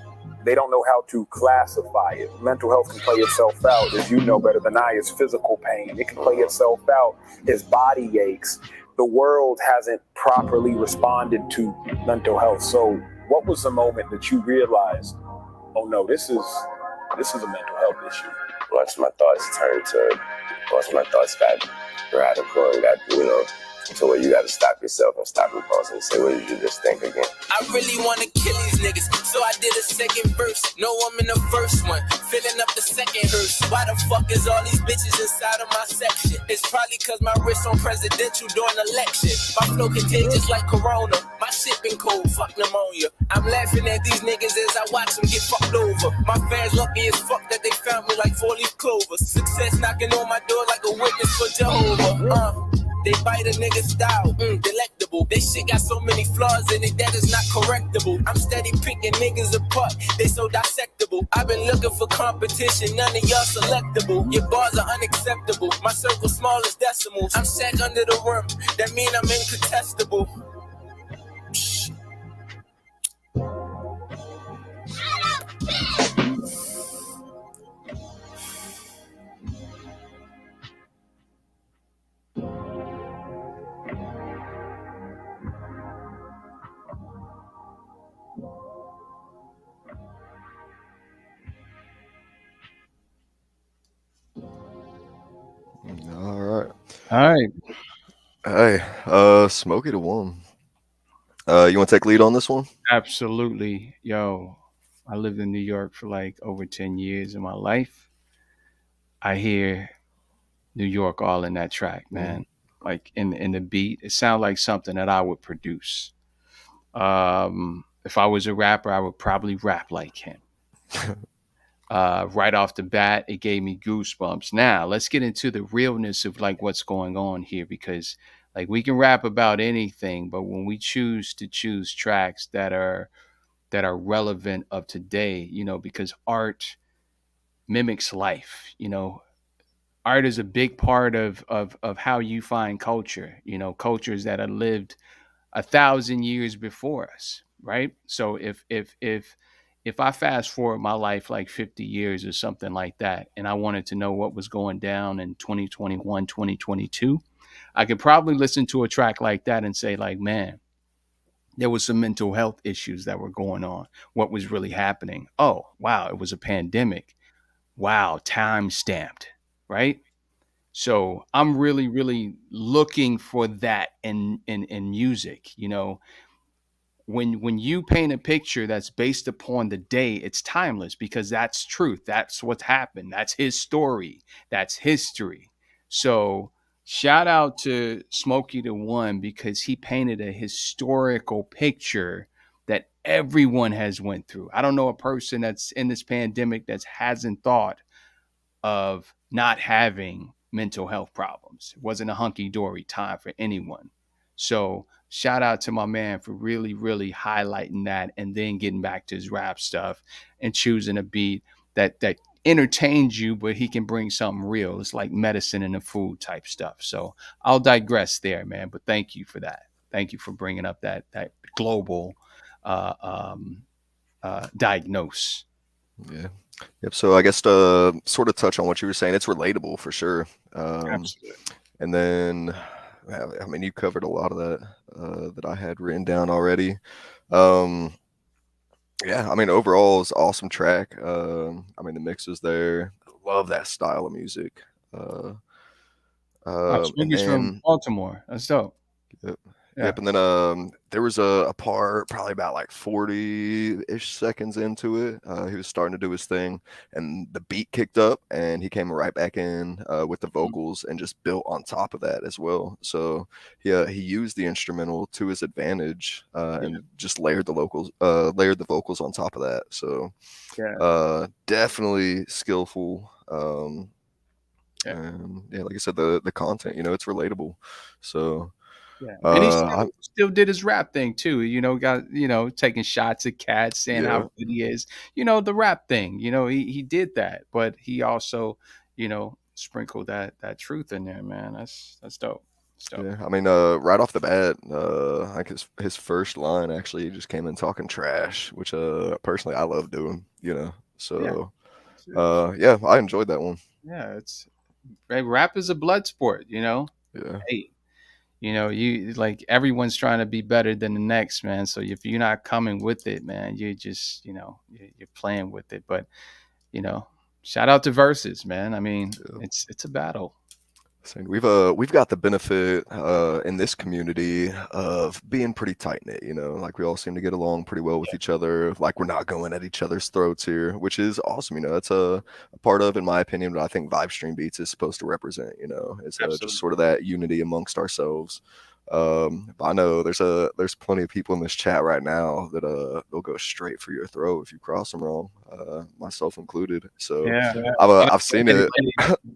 they don't know how to classify it. Mental health can play itself out, as you know better than I, as physical pain. It can play itself out as body aches. The world hasn't properly responded to mental health. So what was the moment that you realized, oh no, this is a mental health issue? Once my thoughts got radical and got, you know, to where you gotta stop yourself and stop impulsing and say, what did you just think again? I really wanna kill these niggas, so I did a second verse. No, I'm in the first one, filling up the second hearse. Why the fuck is all these bitches inside of my section? It's probably cause my wrist on presidential during election. My flow contagious like corona. My shit been cold, fuck pneumonia. I'm laughing at these niggas as I watch them get fucked over. My fans lucky as fuck that they found me like 4-leaf clover. Success knocking on my door like a witness for Jehovah. They bite a nigga's style, delectable. They shit got so many flaws in it that is not correctable. I'm steady picking niggas apart, they so dissectable. I've been looking for competition, none of y'all selectable. Your bars are unacceptable, my circle small as decimals. I'm Shaq under the rim, that mean I'm incontestable. All right. Hey, Smokey the One. You want to take lead on this one? Absolutely. Yo, I lived in New York for like over 10 years of my life. I hear New York all in that track, man. Like in the beat, it sounds like something that I would produce. If I was a rapper, I would probably rap like him. Right off the bat, it gave me goosebumps. Now, let's get into the realness of like what's going on here, because like we can rap about anything, but when we choose to choose tracks that are relevant of today, you know, because art mimics life, you know. Art is a big part of how you find culture, you know, cultures that have lived 1,000 years before us, right? So if I fast forward my life like 50 years or something like that, and I wanted to know what was going down in 2021, 2022, I could probably listen to a track like that and say like, man, there was some mental health issues that were going on. What was really happening? Oh, wow, it was a pandemic. Wow, time stamped, right? So I'm really, really looking for that in music, you know. When you paint a picture that's based upon the day, it's timeless because that's truth. That's what's happened. That's his story. That's history. So shout out to Smokey the One, because he painted a historical picture that everyone has went through. I don't know a person that's in this pandemic that hasn't thought of not having mental health problems. It wasn't a hunky-dory time for anyone. So shout out to my man for really, really highlighting that, and then getting back to his rap stuff and choosing a beat that entertains you, but he can bring something real. It's like medicine and the food type stuff. So I'll digress there, man. But thank you for that. Thank you for bringing up that global diagnose. Yeah. Yep. So I guess to sort of touch on what you were saying, it's relatable for sure. Absolutely. And then, I mean, you covered a lot of that that I had written down already. Yeah, I mean, overall, it's an awesome track. I mean, the mix is there. Love that style of music. Swingy's from Baltimore. That's dope. Yep. Yeah. Yep. And then there was a part probably about like 40-ish seconds into it. He was starting to do his thing, and the beat kicked up, and he came right back in with the vocals and just built on top of that as well. So he used the instrumental to his advantage and just layered the vocals on top of that. So definitely skillful. And yeah, like I said, the content, it's relatable. So. Yeah. And he still did his rap thing too, taking shots at cats, saying how good he is, the rap thing, he did that, but he also, sprinkled that truth in there, man. That's dope. Yeah, I mean, right off the bat, like his first line actually just came in talking trash, which personally I love doing, so yeah, I enjoyed that one. Yeah, rap is a blood sport, Yeah. Hey, you like everyone's trying to be better than the next, man. So if you're not coming with it, man, you're just, you're playing with it. But, shout out to Versus, man. I mean, it's a battle. We've got the benefit in this community of being pretty tight knit, like we all seem to get along pretty well with each other. Like we're not going at each other's throats here, which is awesome. That's a part of, in my opinion, what I think Vibe Stream Beats is supposed to represent. It's just sort of that unity amongst ourselves. But I know there's plenty of people in this chat right now that they'll go straight for your throat if you cross them wrong, myself included. So I've seen it.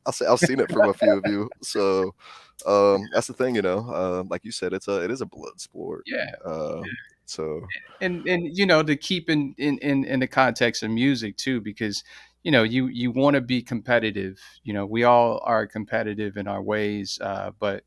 I've seen it from a few of you. So that's the thing, like you said, it is a blood sport. So and to keep in the context of music too, because you want to be competitive. We all are competitive in our ways, but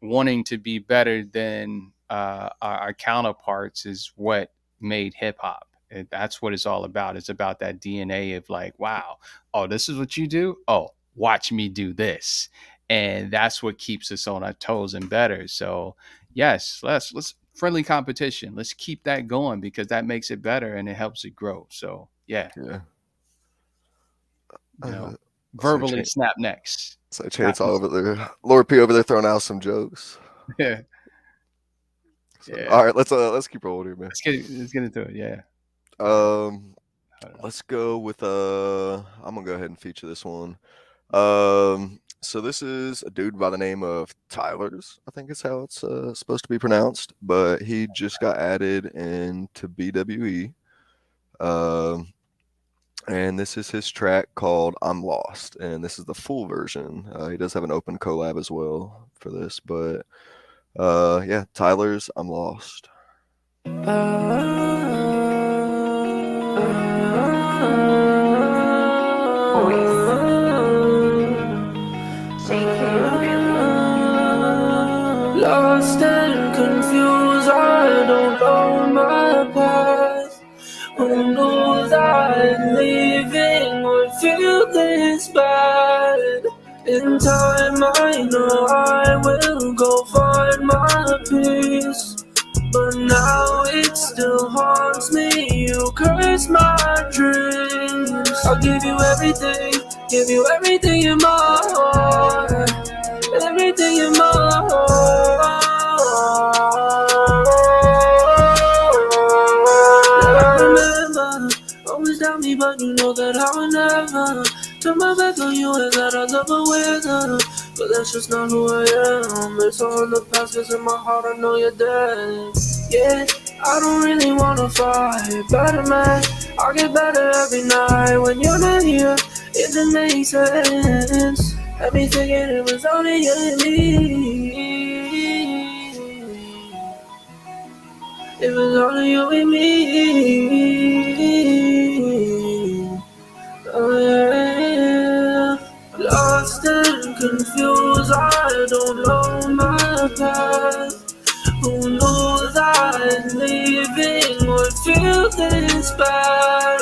wanting to be better than our counterparts is what made hip hop. That's what it's all about. It's about that DNA of like, wow, oh, this is what you do. Oh, watch me do this. And that's what keeps us on our toes and better. So yes, let's friendly competition. Let's keep that going, because that makes it better and it helps it grow. So yeah. Verbally snap necks. So Chance all over there, Lord P over there throwing out some jokes. Yeah. All right, let's keep rolling here, man. Let's get into it. Yeah. Let's go with I'm gonna go ahead and feature this one. So this is a dude by the name of Tyler's, I think is how it's supposed to be pronounced, but he just got added into BWE. And this is his track called I'm Lost, and this is the full version. He does have an open collab as well for this, but yeah, Tyler's I'm Lost. Lost and confused, I don't know my path. Who knows I'm leaving or feel this bad. In time I know I will go find my peace, but now it still haunts me. You curse my dreams. I'll give you everything in my heart, everything in my heart. I remember, always doubt me, but you know that I will never turn my back on you and that I love a weather. But that's just not who I am. It's all in the past, cause in my heart I know you're dead. Yeah, I don't really wanna fight, better man. I get better every night when you're not here. If it makes sense. I be thinking it was only you and me. It was only you and me. Oh yeah. Lost and confused, I don't know my path. Who knows I'm leaving or feel this bad.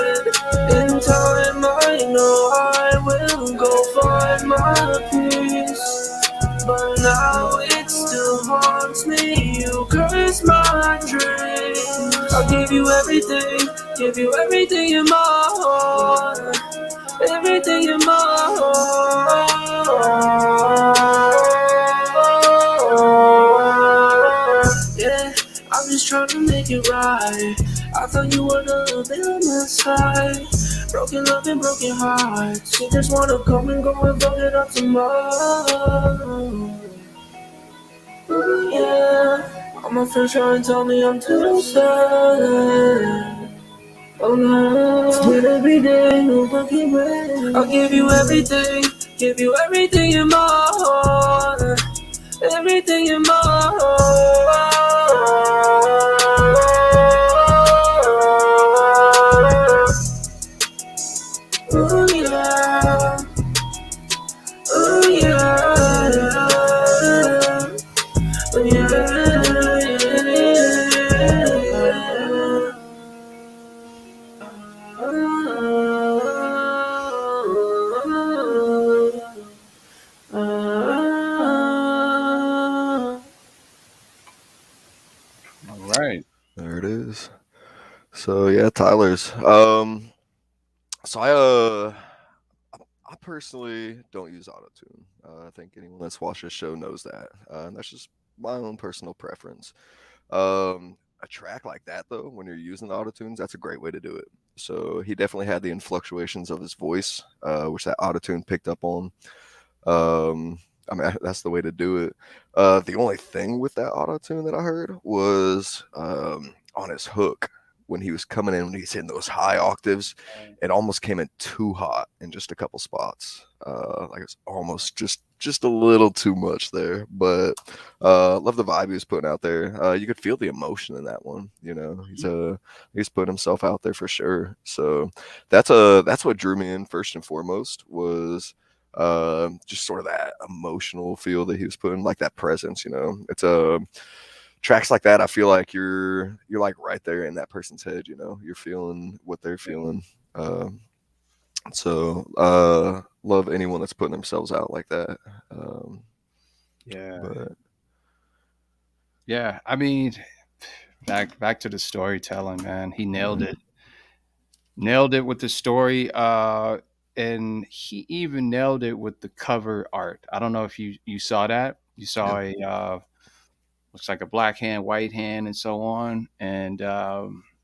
In time I know I will go find my peace. But now it still haunts me. You curse my dreams. I'll give you everything in my heart. Everything in my heart. Yeah, I'm just trying to make it right. I thought you were the little bit on my side. Broken love and broken hearts. You just wanna come and go and fuck it up tomorrow. Yeah, all my friends try and tell me I'm too sad. Oh no, but every day, no fucking way. I'll give you everything in my heart. Everything in my heart. Oh yeah, oh yeah, oh yeah. All right. There it is. So yeah, Tyler's. So I personally don't use autotune. I think anyone that's watched this show knows that. That's just my own personal preference. A track like that though, when you're using autotunes, that's a great way to do it. So he definitely had the influctuations of his voice, which that autotune picked up on. I mean, that's the way to do it. The only thing with that autotune that I heard was on his hook when he was coming in, when he's hitting those high octaves, it almost came in too hot in just a couple spots. Like it's almost just a little too much there. But love the vibe he was putting out there. You could feel the emotion in that one. You know, he's putting himself out there for sure. So that's what drew me in first and foremost was just sort of that emotional feel that he was putting, like that presence. You know, it's tracks like that, I feel like you're like right there in that person's head, you know, you're feeling what they're feeling. So love anyone that's putting themselves out like that. But yeah, I mean, back to the storytelling, man. He nailed it with the story, and he even nailed it with the cover art. I don't know if you saw that. You saw a looks like a black hand, white hand, and so on, and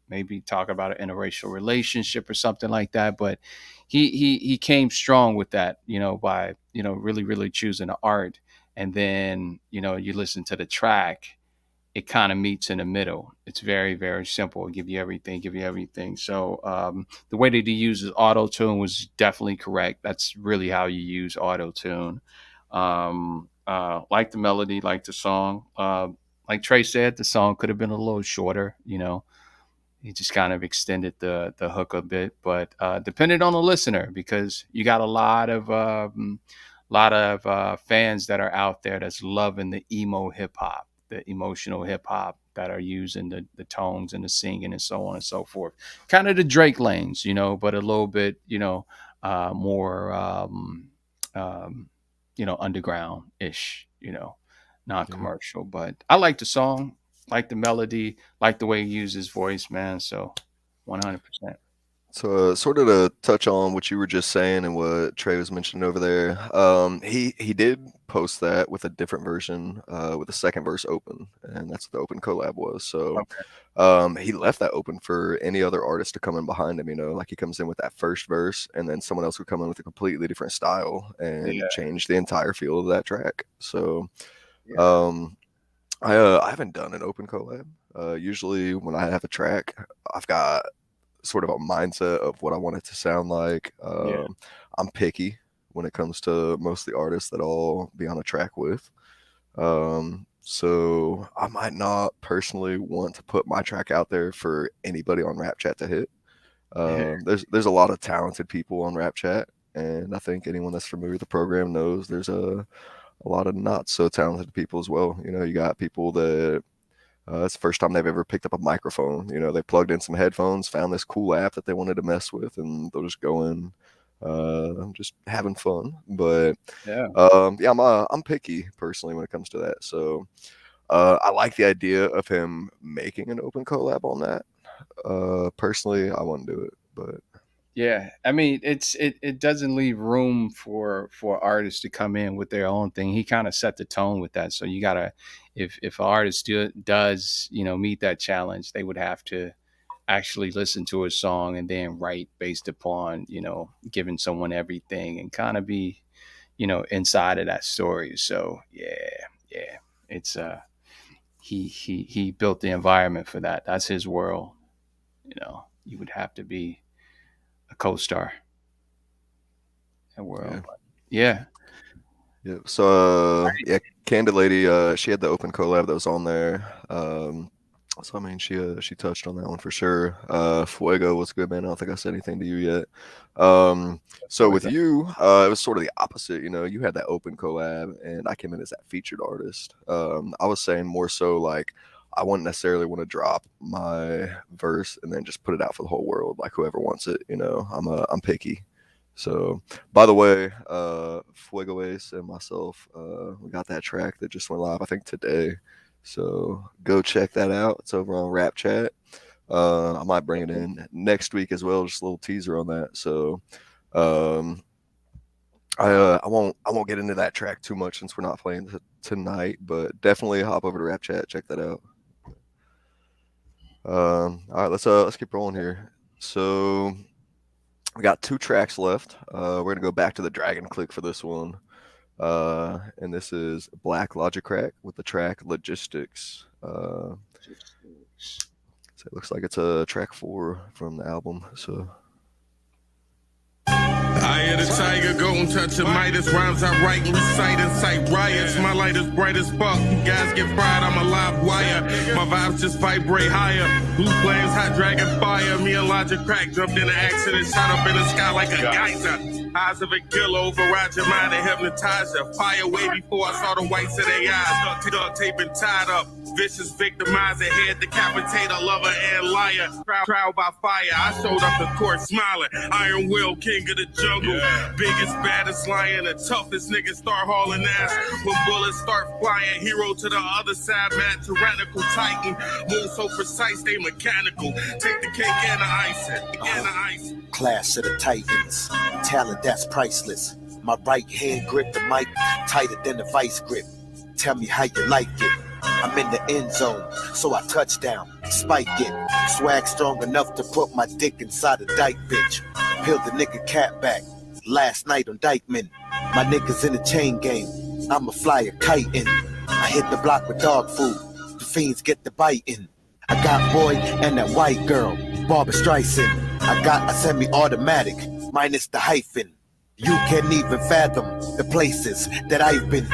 maybe talk about an interracial relationship or something like that. But he came strong with that, you know, by, you know, really choosing the art. And then, you know, you listen to the track, it kind of meets in the middle. It's very simple. Give you everything. So the way that he uses auto tune was definitely correct. That's really how you use auto tune. Like the melody, like the song. Like Trey said, the song could have been a little shorter, you know. He just kind of extended the hook a bit, but depended on the listener, because you got a lot of fans that are out there that's loving the emo hip hop, the emotional hip hop, that are using the tones and the singing and so on and so forth. Kind of the Drake lanes, you know, but a little bit, you know, more you know, underground ish, you know, non-commercial. But I like the song, like the melody, like the way he uses his voice, man. So 100%. So sort of to touch on what you were just saying and what Trey was mentioning over there, he did post that with a different version, with the second verse open, and that's what the open collab was. So he left that open for any other artist to come in behind him, you know, like he comes in with that first verse and then someone else would come in with a completely different style and change the entire feel of that track. So I haven't done an open collab. Usually when I have a track, I've got sort of a mindset of what I want it to sound like. I'm picky when it comes to most of the artists that I'll be on a track with. So I might not personally want to put my track out there for anybody on Rap Chat to hit. There's a lot of talented people on Rap Chat, and I think anyone that's familiar with the program knows there's a lot of not so talented people as well. You know, you got people that it's the first time they've ever picked up a microphone. You know, they plugged in some headphones, found this cool app that they wanted to mess with, and they'll just go in, just having fun. But I'm picky personally when it comes to that. So I like the idea of him making an open collab on that. Personally, I wouldn't do it, but yeah, I mean, it doesn't leave room for artists to come in with their own thing. He kind of set the tone with that. So you gotta, if an artist does, you know, meet that challenge, they would have to actually listen to a song and then write based upon, you know, giving someone everything and kind of be, you know, inside of that story. So yeah, it's he built the environment for that. That's his world. You know, you would have to be a co-star. That world. Yeah. So Candid Lady, she had the open collab that was on there. So I mean, she touched on that one for sure. Fuego, what's good, man? I don't think I said anything to you yet. So with you, it was sort of the opposite. You know, you had that open collab, and I came in as that featured artist. I was saying more so like I wouldn't necessarily want to drop my verse and then just put it out for the whole world, like whoever wants it. You know, I'm picky. So, by the way, Fuego Ace and myself, we got that track that just went live, I think today. So go check that out. It's over on Rap Chat. I might bring it in next week as well. Just a little teaser on that. So, I won't get into that track too much since we're not playing tonight. But definitely hop over to Rap Chat, check that out. All right, let's keep rolling here. So we got 2 tracks left. We're gonna go back to the Dragon Click for this one. And this is Black Logic Crack with the track Logistics. So it looks like it's a track 4 from the album. So I hear the tiger go and touch a Midas. Rhymes I write, recite, incite riots. My light is bright as fuck. You guys get fried, I'm a live wire. My vibes just vibrate higher. Blue flames, hot dragon fire. Me and Logic Crack jumped in an accident, shot up in the sky like a geyser. Eyes of a killer, override your mind and hypnotize you. Fire way before I saw the whites of their eyes. Duct tape and tied up. Vicious victimizer, head decapitator, lover and liar. Trial by fire, I showed up to court smiling. Iron Will, king of the jungle. Biggest, baddest lion, the toughest niggas start hauling ass. When bullets start flying, hero to the other side, mad tyrannical titan. Move so precise, they mechanical. Take the cake and the icing. Clash of the Titans, talent that's priceless. My right hand grip the mic tighter than the vice grip. Tell me how you like it. I'm in the end zone, so I touchdown, spike it. Swag strong enough to put my dick inside a dyke bitch. Peeled the nigga cat back last night on Dykeman. My niggas in the chain game, I'm a flyer kiting. I hit the block with dog food, the fiends get the biting. I got boy and that white girl, Barbara Streisand. I got a semi-automatic, minus the hyphen. You can't even fathom the places that I've been.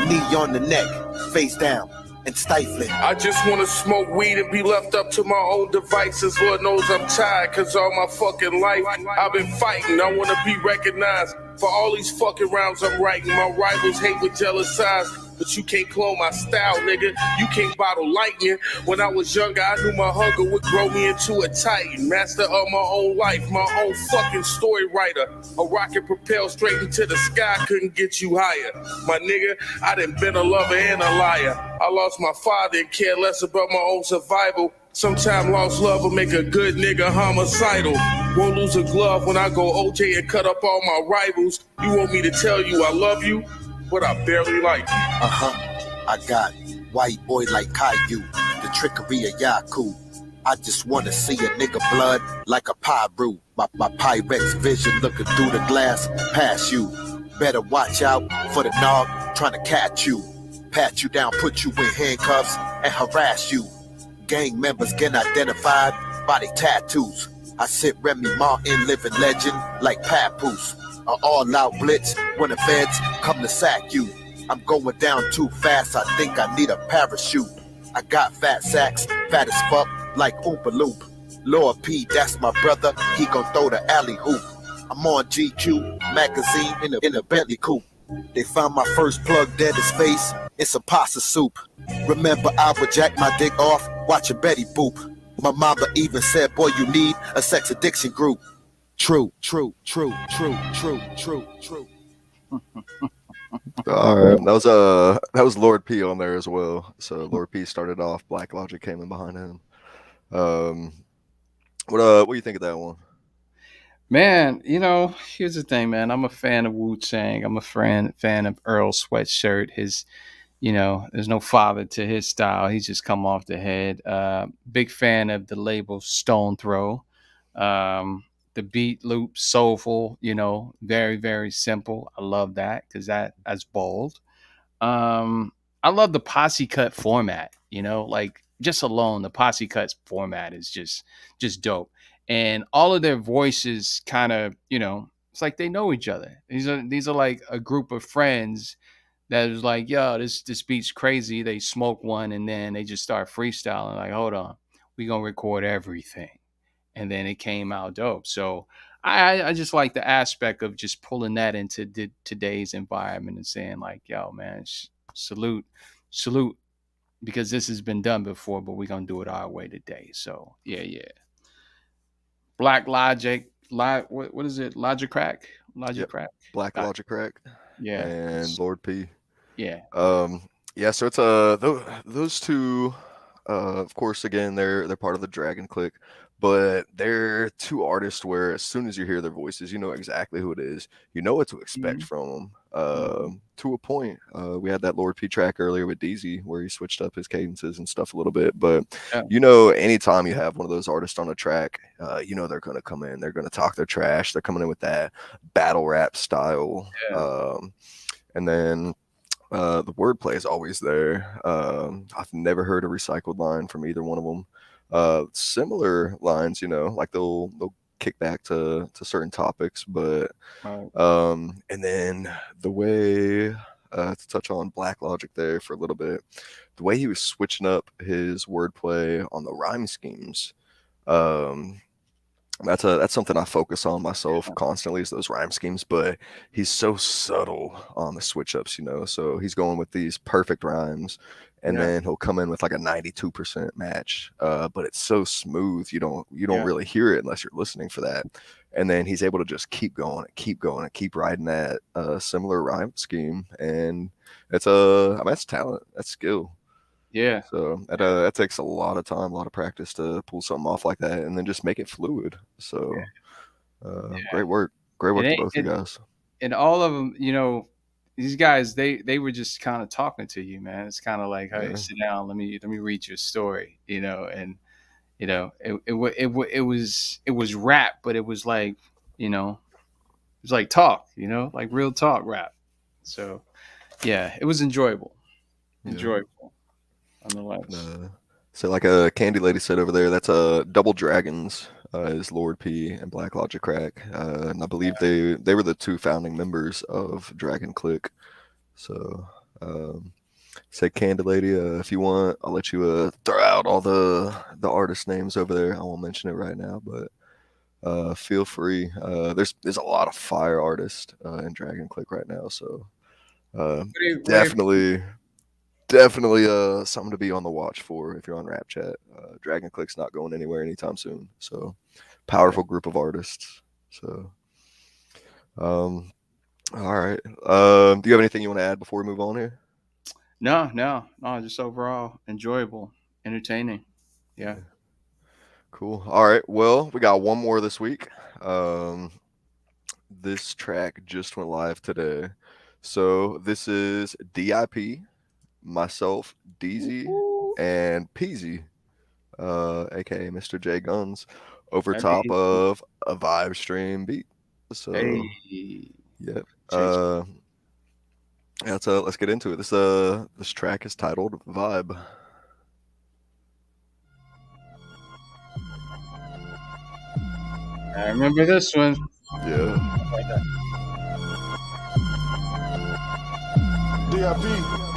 Knee on the neck, face down, and stifling. I just wanna smoke weed and be left up to my own devices. Lord knows I'm tired, cause all my fucking life I've been fighting. I wanna be recognized for all these fucking rounds I'm writing. My rivals hate with jealous eyes, but you can't clone my style, nigga. You can't bottle lightning. When I was younger, I knew my hunger would grow me into a titan. Master of my own life, my own fucking story writer. A rocket propelled straight into the sky, couldn't get you higher. My nigga, I done been a lover and a liar. I lost my father and care less about my own survival. Sometimes lost love will make a good nigga homicidal. Won't lose a glove when I go OJ and cut up all my rivals. You want me to tell you I love you? But I barely like you. I got white boy like Caillou, the trickery of Yaku. I just wanna see a nigga blood like a pie brew. My Pyrex vision looking through the glass, past you. Better watch out for the nog trying to catch you. Pat you down, put you in handcuffs, and harass you. Gang members get identified by their tattoos. I sit Remy Martin, living legend like Papoose. An all-out blitz when the feds come to sack you. I'm going down too fast, I think I need a parachute. I got fat sacks, fat as fuck, like Oompa Loop. Lord P, that's my brother, he gon' throw the alley hoop. I'm on GQ magazine in a Bentley coupe. They found my first plug dead as face, it's a pasta soup. Remember I would jack my dick off, watching Betty Boop. My mama even said, boy, you need a sex addiction group. True. All right, that was Lord P on there as well. So Lord P started off. Black Logic came in behind him. What do you think of that one? Man, here's the thing, man. I'm a fan of Wu-Tang. I'm a fan of Earl Sweatshirt. His, there's no father to his style. He's just come off the head. Big fan of the label Stone Throw. The beat loop, soulful, very, very simple. I love that because that's bold. I love the posse cut format, like just alone, the posse cuts format is just dope. And all of their voices kind of, it's like they know each other. These are like a group of friends that is like, yo, this beat's crazy. They smoke one and then they just start freestyling. Like, hold on, we gonna record everything. And then it came out dope. So I just like the aspect of just pulling that into today's environment and saying like, yo, man, salute, because this has been done before, but we're going to do it our way today. So, yeah. Black Logic, what is it? Logic Crack? Crack? Black Logic Crack. Yeah. And Lord P. Yeah. Yeah, so it's those two, of course, again, they're part of the Dragon Clique. But they're two artists where as soon as you hear their voices, you know exactly who it is. You know what to expect from them. To a point. We had that Lord P track earlier with DZ where he switched up his cadences and stuff a little bit. But, anytime you have one of those artists on a track, they're going to come in. They're going to talk their trash. They're coming in with that battle rap style. Yeah. And then the wordplay is always there. I've never heard a recycled line from either one of them. Similar lines, like they'll kick back to certain topics, but and then the way to touch on Black Logic there for a little bit, the way he was switching up his wordplay on the rhyme schemes, that's something I focus on myself constantly is those rhyme schemes, but he's so subtle on the switch ups, so he's going with these perfect rhymes. And then he'll come in with like a 92% match, but it's so smooth you don't really hear it unless you're listening for that. And then he's able to just keep going and keep riding that similar rhyme scheme, and that's talent, that's skill. Yeah. So that takes a lot of time, a lot of practice to pull something off like that, and then just make it fluid. So great work to both you guys. And all of them, these guys, they were just kind of talking to you, man. It's kind of like, hey, sit down, let me read your story, and it was rap, but it was like, it was like talk, like real talk rap. So yeah, it was enjoyable. Enjoyable. Nonetheless. So like a Candy Lady said over there, that's Double Dragons is Lord P and Black Logic Crack, and I believe they were the two founding members of Dragon Clique. So say Candy Lady, if you want, I'll let you throw out all the artist names over there. I won't mention it right now, but feel free. There's a lot of fire artists in Dragon Clique right now, so definitely something to be on the watch for if you're on Rap Chat. Dragon Clique's not going anywhere anytime soon. So powerful group of artists. So all right. Do you have anything you want to add before we move on here? No, just overall enjoyable, entertaining. Yeah. Cool. All right. Well, we got one more this week. This track just went live today. So this is DIP, myself, DZ, and Peasy, aka Mr. J Guns, over top of a Vibe Stream beat. So yeah. Let's get into it. This track is titled Vibe. I remember this one. Yeah. DIP,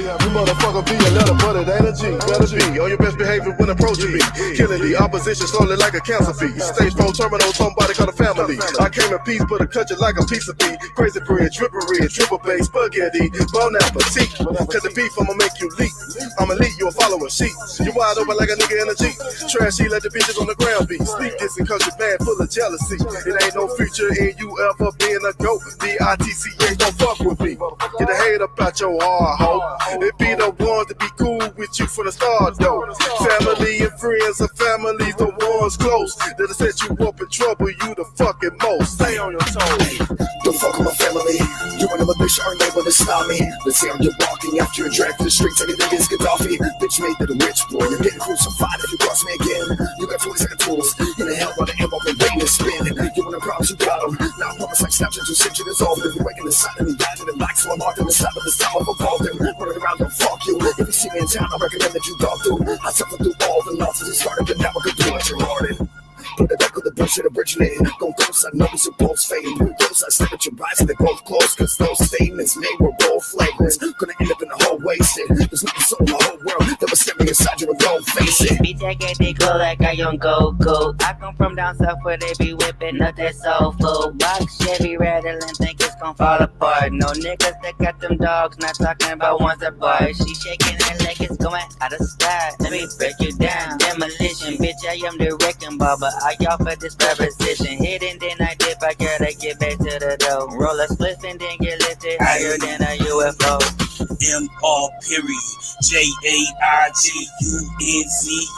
you motherfucker be a letter, but it ain't a G. Better be on your best behavior when approaching me. Killing the opposition slowly like a cancer piece. Stage 4 terminal, somebody call a family. I came in peace, but I cut you like a piece of beef. Crazy bread, trippery, triple base, spaghetti, bon appetit. Cause the beef, I'ma make you leak. I'ma lead you a following sheep. You wide open like a nigga in a Jeep. Trashy, let the bitches on the ground be. Sleep dissing cause you're bad, full of jealousy. It ain't no future in you ever being a goat. BITCH, don't fuck with me. Get the head up out your hard hoe. It be the ones to be cool with you from the start though. Family and friends and families, the ones close. That'll set you up in trouble, you the fucking most. Stay on your toes. Don't fuck with my family. You and another bitch aren't able to stop me. Let's see how you're walking after you're dragged to the streets. Anything is Gaddafi. Bitch made to the rich boy. You're getting crucified if you cross me again. You got 40 second tools. In the hell while the ammo been waiting to spin. You want the problems, you got them. Now I promise like Snapchat, you shit, you dissolve. If you're waking inside of me, diving in black, so I'm locked in the side of the style of evolving. Running around, don't fuck you. If you see me in town, I recommend that you talk through. I suffer through all the nonsense that started, but now I can do what you're hard. Put the back of the bullshit originated. Go close, I know it's your pulse fading. Move close, I step at your eyes and they're both close. Cause those statements made were both flagrant. Gonna end up in the whole wasted. There's nothing so in the whole world that was staring inside you and don't face it. Bitch, I get they glow like I young Goku. I come from down south where they be whipping up that soul food. Box Chevy rattling, think it's gon' fall apart. No niggas that got them dogs, not talking about ones that bark. She shaking her leg, it's going out of style. Let me break you down. Demolition, bitch, I am the wrecking ball, but I offer this preposition. Hit and then I dip, I gotta get back to the dough. Roll a split and then get lifted higher than a UFO. M.R. period. J.A.I.G.U.N.Z.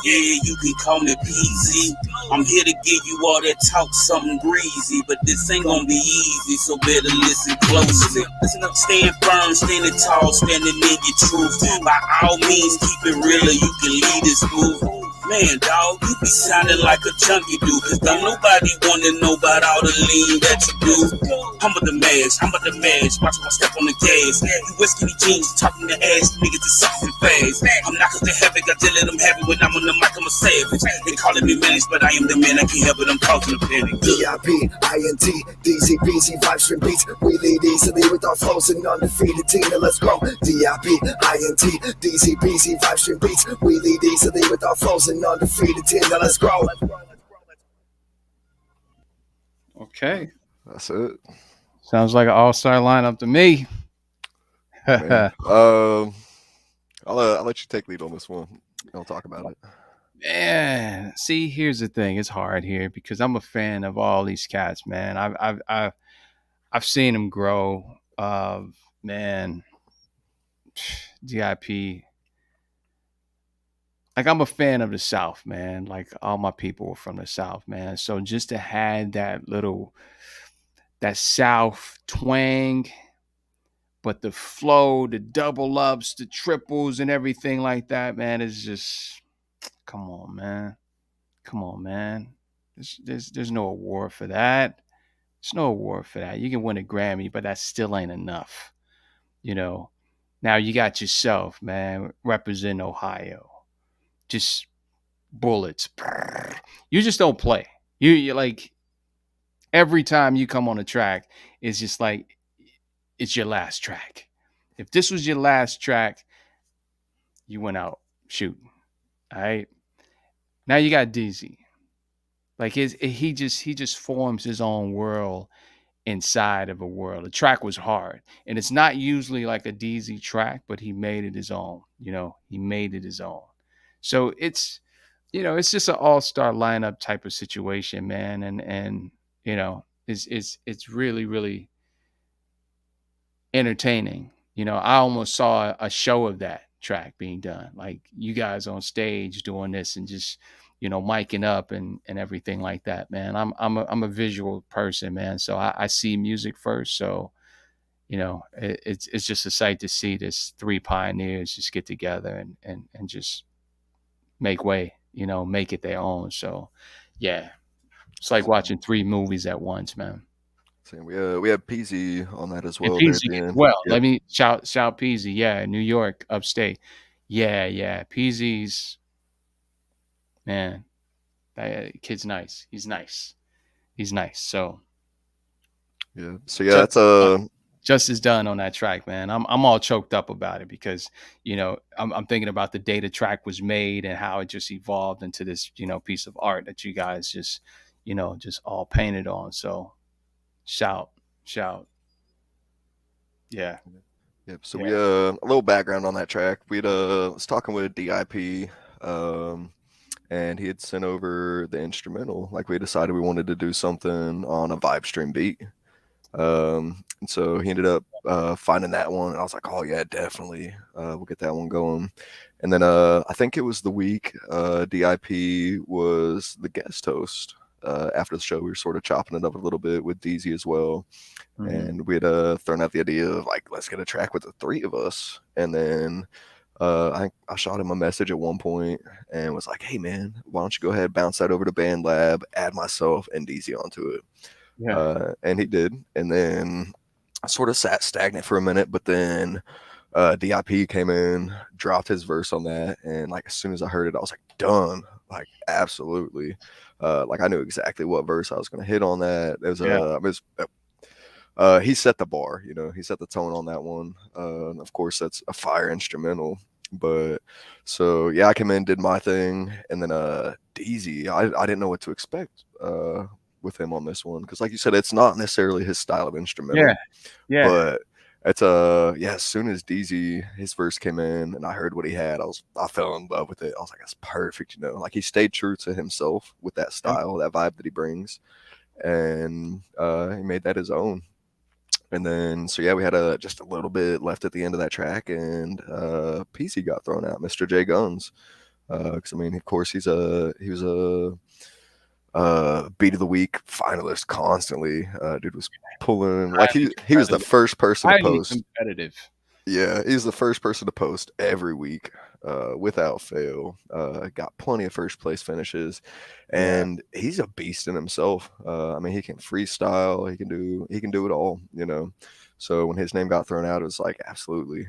Yeah, you can call me PZ. I'm here to give you all that talk, something breezy, but this ain't gonna be easy, so better listen closely. Listen up, stand firm, standing tall, standing in your truth. By all means, keep it real or you can lead this move. Man, dawg, you be sounding like a junkie dude, cause don't nobody wanna know about all the lean that you do. I'm with the mash, watch when I step on the gas. You wear skinny jeans, talking to ass, niggas is soft and fast. I'm not cause they have it, got to let them have it. When I'm on the mic, I'm a savage. They calling me menace, but I am the man, I can't help it, I'm causing a panic. DIP, INT, DZ, BZ, 5 string beats. We lead easily with our flows and undefeated team. Now let's go. DIP, INT, DZ, BZ, 5 string beats. We lead easily with our flows and undefeated team. Now let's grow. Okay. That's it. Sounds like an all-star lineup to me. I'll let you take lead on this one. I'll talk about it. Man, see, here's the thing. It's hard here because I'm a fan of all these cats, man. I've seen them grow. Man, DIP. Like, I'm a fan of the South, man. Like, all my people were from the South, man. So just to have that South twang, but the flow, the double ups, the triples, and everything like that, man, is just, come on, man. Come on, man. There's no award for that. There's no award for that. You can win a Grammy, but that still ain't enough. You know, now you got yourself, man, represent Ohio. Just bullets. You just don't play. You like, every time you come on a track, it's just like, it's your last track. If this was your last track, you went out shooting. All right. Now you got DZ. Like, he just forms his own world inside of a world. The track was hard, and it's not usually like a DZ track, but he made it his own. You know, he made it his own. So it's, you know, it's just an all-star lineup type of situation, man. And you know, it's really, really entertaining. You know, I almost saw a show of that track being done. Like, you guys on stage doing this and just, you know, miking up and everything like that, man. I'm a visual person, man. So I see music first. So, you know, it's just a sight to see this 3 pioneers just get together and just make way, you know, make it their own. So yeah, it's like watching 3 movies at once, man. We have Peasy on that as well. Peasy as well. Yep. Let me shout Peasy. Yeah, New York, upstate. Yeah. Peasy's, man, that kid's nice. He's nice. he's nice. So yeah. So yeah, that's justice done on that track, man. I'm all choked up about it because, you know, I'm thinking about the day the track was made and how it just evolved into this, you know, piece of art that you guys just, you know, just all painted on. So shout. Yeah. Yep. So we a little background on that track. We was talking with DIP, and he had sent over the instrumental. Like we decided we wanted to do something on a Vibe Stream beat. And so he ended up finding that one, and I was like, oh yeah, definitely, we'll get that one going. And then I think it was the week DIP was the guest host. After the show, we were sort of chopping it up a little bit with DZ as well. And we had thrown out the idea of like, let's get a track with the three of us. And then I shot him a message at one point and was like, hey man, why don't you go ahead, bounce that over to BandLab, add myself and DZ onto it. Yeah. And he did. And then I sort of sat stagnant for a minute, but then DIP came in, dropped his verse on that, and like as soon as I heard it, I was like, done. Like absolutely. Like I knew exactly what verse I was going to hit on that. It was he set the bar, you know, he set the tone on that one. Of course, that's a fire instrumental. But so yeah, I came in, did my thing, and then DZ, I didn't know what to expect with him on this one, because like you said, it's not necessarily his style of instrumental. Yeah. But it's as soon as DZ his verse came in and I heard what he had, I fell in love with it. I was like, that's perfect, you know. Like he stayed true to himself with that style, that vibe that he brings, and he made that his own. And then so yeah, we had just a little bit left at the end of that track, and PC got thrown out, Mr. J Guns, because I mean, of course, he was a beat of the week finalist constantly. Dude was pulling like he was the first person to post. Competitive. Yeah, he's the first person to post every week without fail. Got plenty of first place finishes, and he's a beast in himself. I mean, he can freestyle, he can do it all, you know. So when his name got thrown out, it was like absolutely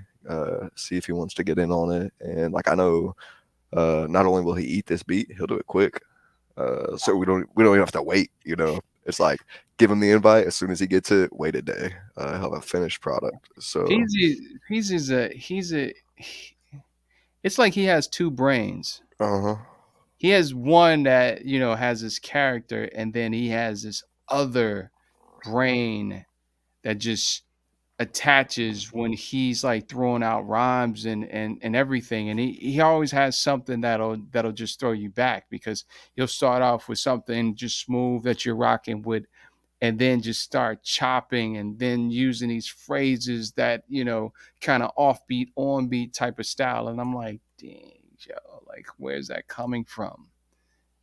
see if he wants to get in on it. And like I know, not only will he eat this beat, he'll do it quick. So we don't even have to wait, you know. It's like give him the invite, as soon as he gets it, wait a day, he'll have a finished product. So it's like he has two brains. Uh-huh. He has one that, you know, has his character, and then he has this other brain that just attaches when he's like throwing out rhymes and everything, and he always has something that'll just throw you back, because he'll start off with something just smooth that you're rocking with, and then just start chopping and then using these phrases that, you know, kind of offbeat, onbeat type of style. And I'm like, dang, yo, like, where's that coming from?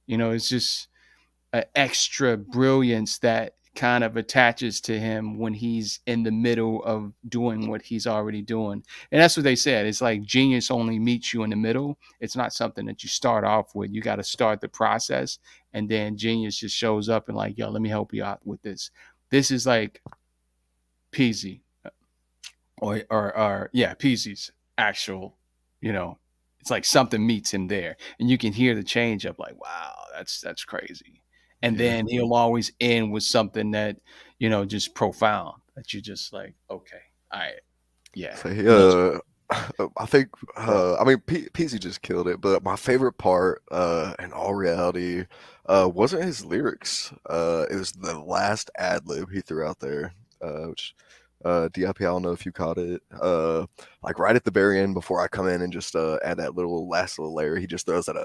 You know, it's just an extra brilliance that kind of attaches to him when he's in the middle of doing what he's already doing. And that's what they said. It's like genius only meets you in the middle. It's not something that you start off with. You got to start the process, and then genius just shows up and like, yo, let me help you out with this. This is like Peasy or Peasy's actual, you know, it's like something meets him there, and you can hear the change up like, wow, that's crazy. And then he'll always end with something that, you know, just profound, that you just like, okay, all right, yeah. So I think, I mean, Peasy just killed it, but my favorite part, in all reality, wasn't his lyrics. It was the last ad lib he threw out there, which DIP, I don't know if you caught it. Like right at the very end, before I come in and just add that last little layer, he just throws out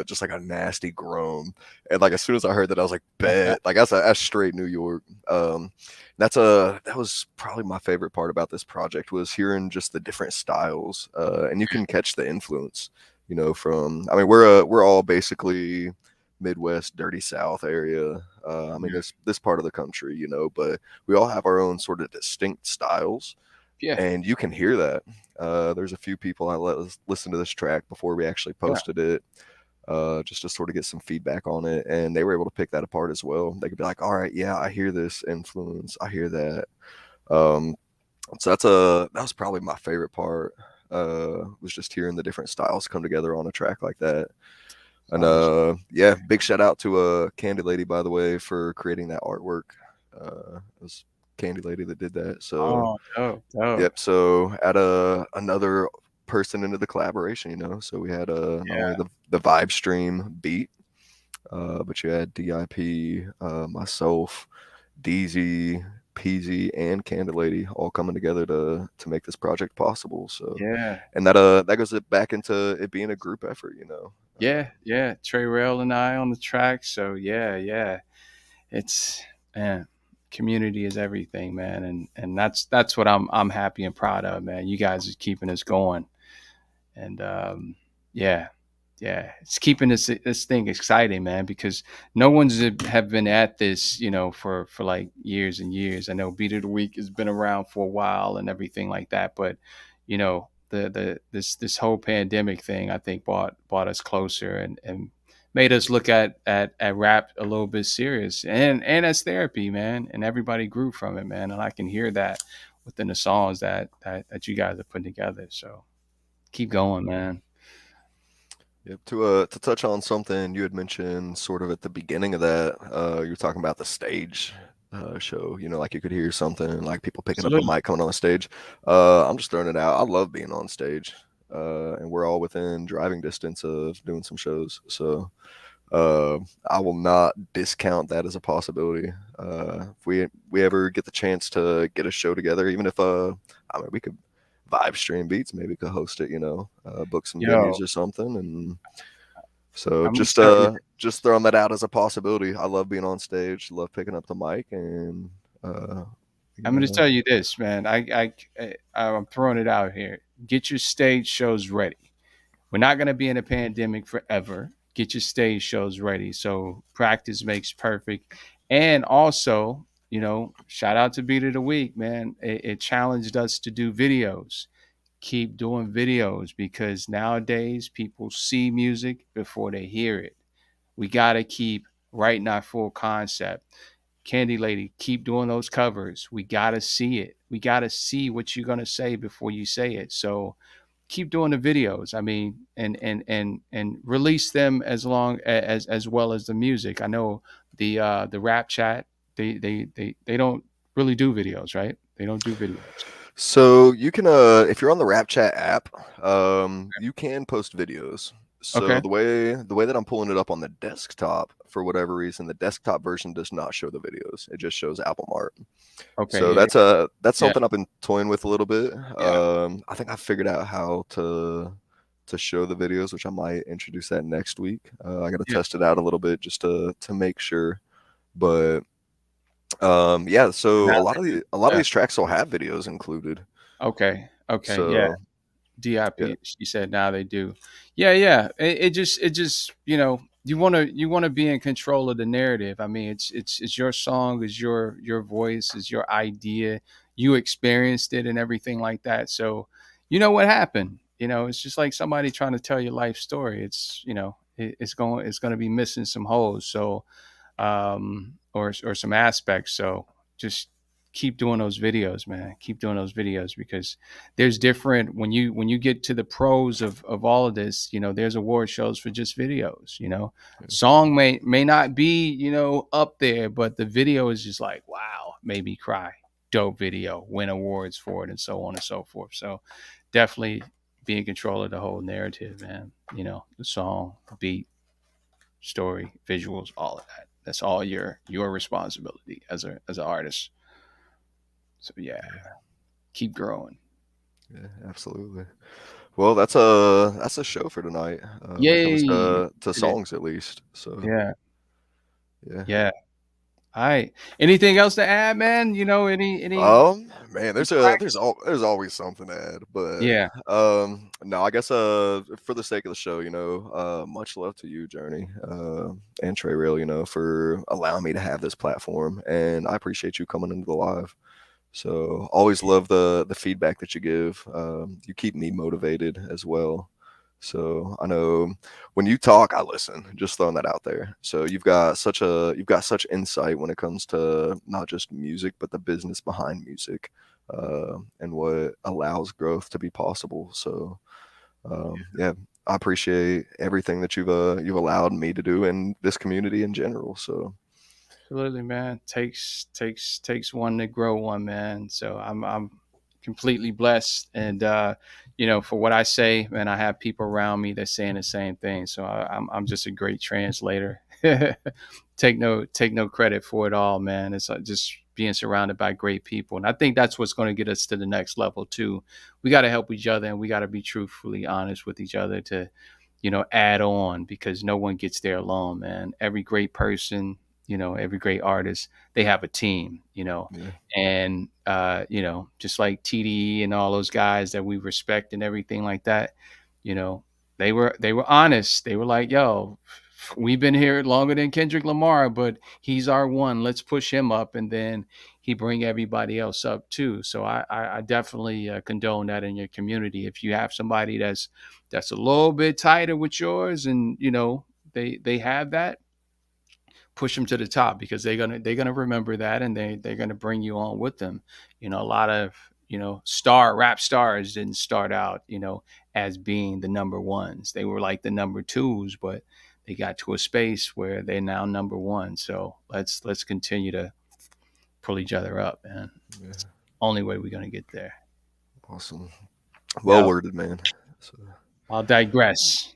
just like a nasty groan. And like as soon as I heard that, I was like, bet. Like that's straight New York. That was probably my favorite part about this project, was hearing just the different styles, and you can catch the influence, you know, from, I mean, we're all basically Midwest, Dirty South area. I mean, this part of the country, you know, but we all have our own sort of distinct styles. Yeah. And you can hear that. There's a few people I let listen to this track before we actually posted it, just to sort of get some feedback on it. And they were able to pick that apart as well. They could be like, all right, yeah, I hear this influence. I hear that. So that was probably my favorite part, was just hearing the different styles come together on a track like that. And yeah, big shout out to Candy Lady, by the way, for creating that artwork. It was Candy Lady that did that. So dope. yep. So add another person into the collaboration, you know. So we had not only the Vibe Stream beat, but you had DIP, myself, DZ, PZ, and Candy Lady all coming together to make this project possible. So Yeah. and that goes back into it being a group effort, you know. Yeah. Trey Rail and I on the track. So yeah. It's, man, community is everything, man. And that's what I'm happy and proud of, man. You guys are keeping us going. And yeah, it's keeping this thing exciting, man, because no one's have been at this, you know, for like years and years. I know Beat of the Week has been around for a while and everything like that, but you know, this whole pandemic thing, I think brought us closer and made us look at rap a little bit serious and as therapy, man. And everybody grew from it, man. And I can hear that within the songs that you guys are putting together. So keep going, man. Yep. To touch on something you had mentioned sort of at the beginning of that, you were talking about the stage show, you know, like you could hear something like people picking up a mic coming on the stage. I'm just throwing it out. I love being on stage, and we're all within driving distance of doing some shows. So I will not discount that as a possibility. If we ever get the chance to get a show together, even if I mean, we could Vibe Stream Beats, maybe could host it, you know, book some venues or something. And so just throwing that out as a possibility. I love being on stage, love picking up the mic, and I'm going to tell you this, man. I'm throwing it out here. Get your stage shows ready. We're not going to be in a pandemic forever. Get your stage shows ready. So practice makes perfect. And also, you know, shout out to Beat of the Week, man. It challenged us to do videos. Keep doing videos, because nowadays people see music before they hear it. We got to keep writing our full concept. Candy Lady, keep doing those covers. We got to see it. We got to see what you're going to say before you say it. So keep doing the videos. I mean, and release them as well as the music. I know the Rap Chat, they don't really do videos, right? They don't do videos. So you can if you're on the Rap Chat app, you can post videos. So Okay. the way that I'm pulling it up on the desktop, for whatever reason, the desktop version does not show the videos. It just shows album art. Okay. So yeah. that's something I've been toying with a little bit. I think I figured out how to show the videos, which I might introduce that next week. I got to test it out a little bit just to make sure. But yeah, so a lot of these tracks will have videos included. Okay. So, Yeah. DIP. yeah. You said now they do. Yeah. It just you know, you want to be in control of the narrative. I mean, it's your song, it's your voice, it's your idea. You experienced it and everything like that. So you know what happened. You know, it's just like somebody trying to tell your life story. It's, you know, it's going to be missing some holes. So or some aspects. So just keep doing those videos, man. Keep doing those videos, because there's different when you get to the pros of all of this, you know, there's award shows for just videos, you know. Song may not be, you know, up there, but the video is just like, wow, made me cry. Dope video, win awards for it, and so on and so forth. So definitely be in control of the whole narrative, man. You know, the song, the beat, story, visuals, all of that. That's all your responsibility as an artist. So yeah, keep growing. Yeah, absolutely. Well, that's a show for tonight. When it comes to songs, at least. So Yeah. yeah. All right. Anything else to add, man? You know, any Man, there's always something to add, but Yeah. no, I guess for the sake of the show, you know, much love to you, Journey, and Trey Rail, you know, for allowing me to have this platform, and I appreciate you coming into the live. So always love the feedback that you give. You keep me motivated as well. So I know when you talk, I listen. Just throwing that out there. So you've got such insight when it comes to not just music, but the business behind music, and what allows growth to be possible. So yeah, I appreciate everything that you've allowed me to do in this community in general. So Absolutely, man. Takes one to grow one, man. So I'm completely blessed, and for what I say, man, I have people around me that's saying the same thing. So I'm just a great translator. Take no credit for it all, man. It's just being surrounded by great people, and I think that's what's going to get us to the next level too. We got to help each other, and we got to be truthfully honest with each other to, add on, because no one gets there alone, man. Every great person, every great artist, they have a team, and, just like TDE and all those guys that we respect and everything like that, they were honest. They were like, yo, we've been here longer than Kendrick Lamar, but he's our one. Let's push him up. And then he bring everybody else up too. So I definitely condone that in your community. If you have somebody that's a little bit tighter with yours, and, they have that, push them to the top, because they're gonna remember that, and they're gonna bring you on with them. A lot of rap stars didn't start out as being the number ones. They were like the number twos, but they got to a space where they're now number one. So let's continue to pull each other up, man. Yeah. Only way we're gonna get there. Awesome, well worded, man. So I'll digress.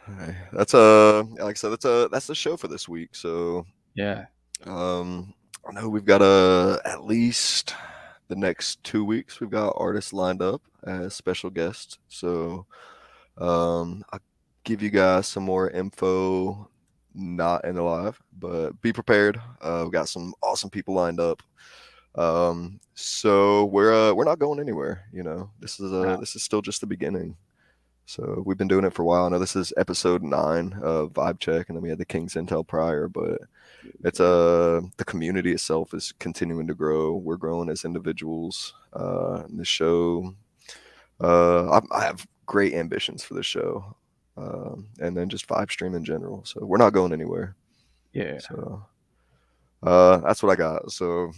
Hey, that's like I said, that's the show for this week. So yeah, I know we've got at least the next 2 weeks we've got artists lined up as special guests. So I'll give you guys some more info, not in the live, but be prepared. We've got some awesome people lined up. So we're not going anywhere. This is still just the beginning. So we've been doing it for a while. I know this is episode 9 of Vibe Check, and then we had the King's Intel prior, but it's the community itself is continuing to grow. We're growing as individuals. The show, I have great ambitions for the show, and then just Vibe Stream in general. So we're not going anywhere. Yeah. So that's what I got. So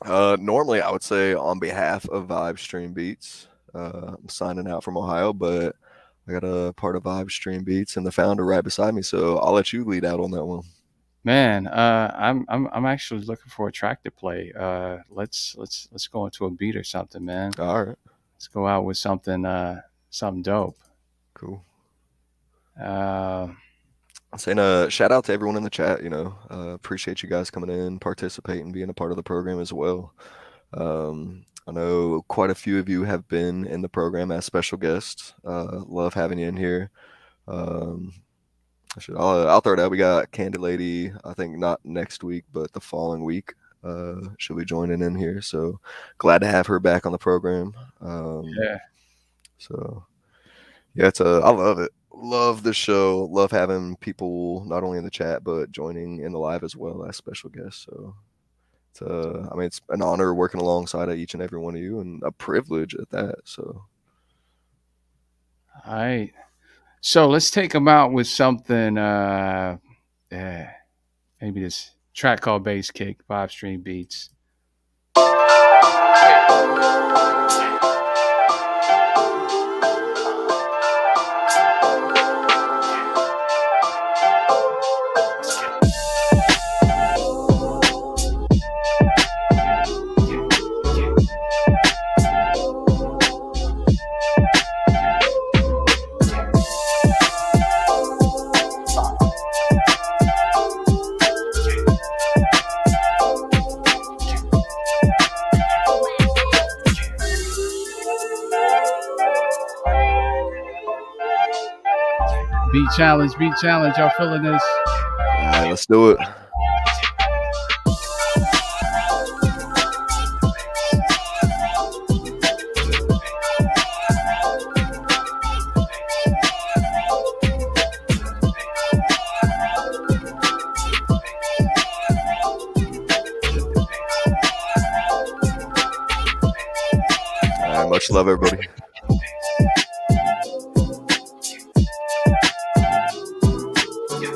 normally I would say on behalf of Vibe Stream Beats, I'm signing out from Ohio, but I got a part of Vibe Stream Beats and the founder right beside me, so I'll let you lead out on that one. Man, I'm actually looking for a track to play. Let's go into a beat or something, man. All right. Let's go out with something dope. Cool. Saying a shout out to everyone in the chat. Appreciate you guys coming in, participating, being a part of the program as well. I know quite a few of you have been in the program as special guests. Love having you in here. I'll throw it out. We got Candid Lady, I think not next week, but the following week. She'll be joining in here. So glad to have her back on the program. Yeah. So yeah, I love it. Love the show. Love having people not only in the chat, but joining in the live as well as special guests. So it's an honor working alongside each and every one of you, and a privilege at that. So, all right. So let's take them out with something. Maybe this track called Bass Kick, Vibe Stream Beats. Beat challenge. Y'all feeling this? All right, let's do it. All right, much love, everybody.